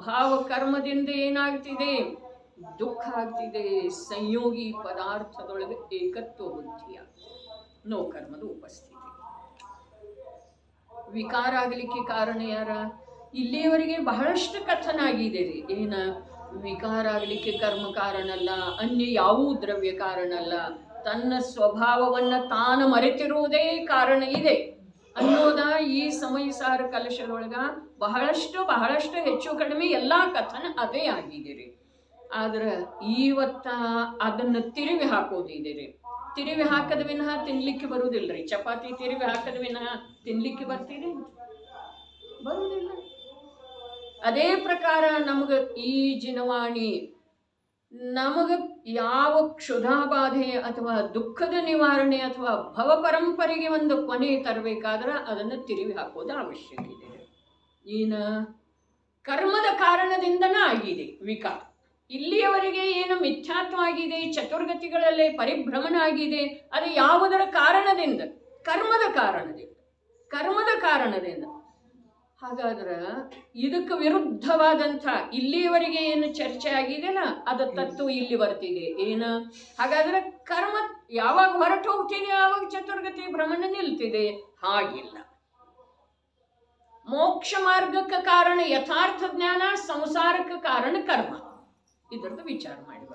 ಭಾವಕರ್ಮದಿಂದ ಏನಾಗ್ತಿದೆ? ದುಃಖ ಆಗ್ತಿದೆ. ಸಂಯೋಗಿ ಪದಾರ್ಥದೊಳಗೆ ಏಕತ್ವ ಬುದ್ಧಿ ಆಗ್ತಿದೆ. ನೋ ಕರ್ಮದ ಉಪಸ್ಥಿತಿ. ವಿಕಾರ ಆಗಲಿಕ್ಕೆ ಕಾರಣ ಯಾರ? ಇಲ್ಲಿಯವರೆಗೆ ಬಹಳಷ್ಟು ಕಥನ ಆಗಿದೆ ರೀ. ಏನ ವಿಕಾರ ಆಗಲಿಕ್ಕೆ ಕರ್ಮ ಕಾರಣ ಅಲ್ಲ, ಅನ್ಯ ಯಾವೂ ದ್ರವ್ಯ ಕಾರಣ ಅಲ್ಲ, ತನ್ನ ಸ್ವಭಾವವನ್ನು ತಾನು ಮರೆತಿರುವುದೇ ಕಾರಣ ಇದೆ ಅನ್ನೋದ ಈ ಸಮಯಸಾರ ಕಲಶದೊಳಗ ಬಹಳಷ್ಟು ಹೆಚ್ಚು ಕಡಿಮೆ ಎಲ್ಲ ಕಥನ ಅದೇ ಆಗಿದೆ ರೀ. ಆದ್ರೆ ಇವತ್ತ ಅದನ್ನು ತಿರುವಿ ಹಾಕೋದಿದೆ ರೀ. ತಿರುವಿ ಹಾಕದ ವಿನಃ ತಿನ್ಲಿಕ್ಕೆ ಬರುವುದಿಲ್ಲರಿ. ಚಪಾತಿ ತಿರುವಿ ಹಾಕದ ವಿನಃ ತಿನ್ಲಿಕ್ಕೆ ಬರ್ತೀರಿ? ಬರುವುದಿಲ್ಲ. ಅದೇ ಪ್ರಕಾರ ನಮಗೆ ಈ ಜಿನವಾಣಿ ನಮಗೆ ಯಾವ ಕ್ಷುಧಾಬಾಧೆ ಅಥವಾ ದುಃಖದ ನಿವಾರಣೆ ಅಥವಾ ಭವ ಪರಂಪರೆಗೆ ಒಂದು ಕೊನೆ ತರಬೇಕಾದ್ರೆ ಅದನ್ನು ತಿರುವಿ ಹಾಕೋದು ಅವಶ್ಯಕ ಇದೆ. ಏನು? ಕರ್ಮದ ಕಾರಣದಿಂದನ ಆಗಿದೆ ವಿಕಾರ. ಇಲ್ಲಿಯವರೆಗೆ ಏನು ಮಿಥ್ಯಾತ್ವ ಆಗಿದೆ, ಚತುರ್ಗತಿಗಳಲ್ಲೇ ಪರಿಭ್ರಮಣ ಆಗಿದೆ, ಅದು ಯಾವುದರ ಕಾರಣದಿಂದ? ಕರ್ಮದ ಕಾರಣದಿಂದ. ಕರ್ಮದ ಕಾರಣದಿಂದ. ಹಾಗಾದ್ರೆ ಇದಕ್ಕೆ ವಿರುದ್ಧವಾದಂಥ ಇಲ್ಲಿಯವರೆಗೆ ಏನು ಚರ್ಚೆ ಆಗಿದೆಯಲ್ಲ ಅದು ತತ್ವ ಇಲ್ಲಿ ಬರ್ತಿದೆ. ಏನು? ಹಾಗಾದ್ರೆ ಕರ್ಮ ಯಾವಾಗ ಹೊರಟು ಹೋಗ್ತಿದೆ ಆವಾಗ ಚತುರ್ಗತಿ ಭ್ರಮಣ ನಿಲ್ತಿದೆ. ಹಾಗಿಲ್ಲ. ಮೋಕ್ಷ ಮಾರ್ಗಕ್ಕೆ ಕಾರಣ ಯಥಾರ್ಥ ಜ್ಞಾನ, ಸಂಸಾರಕ್ಕೆ ಕಾರಣ ಕರ್ಮ. ಇದರದ್ದು ವಿಚಾರ ಮಾಡಿ.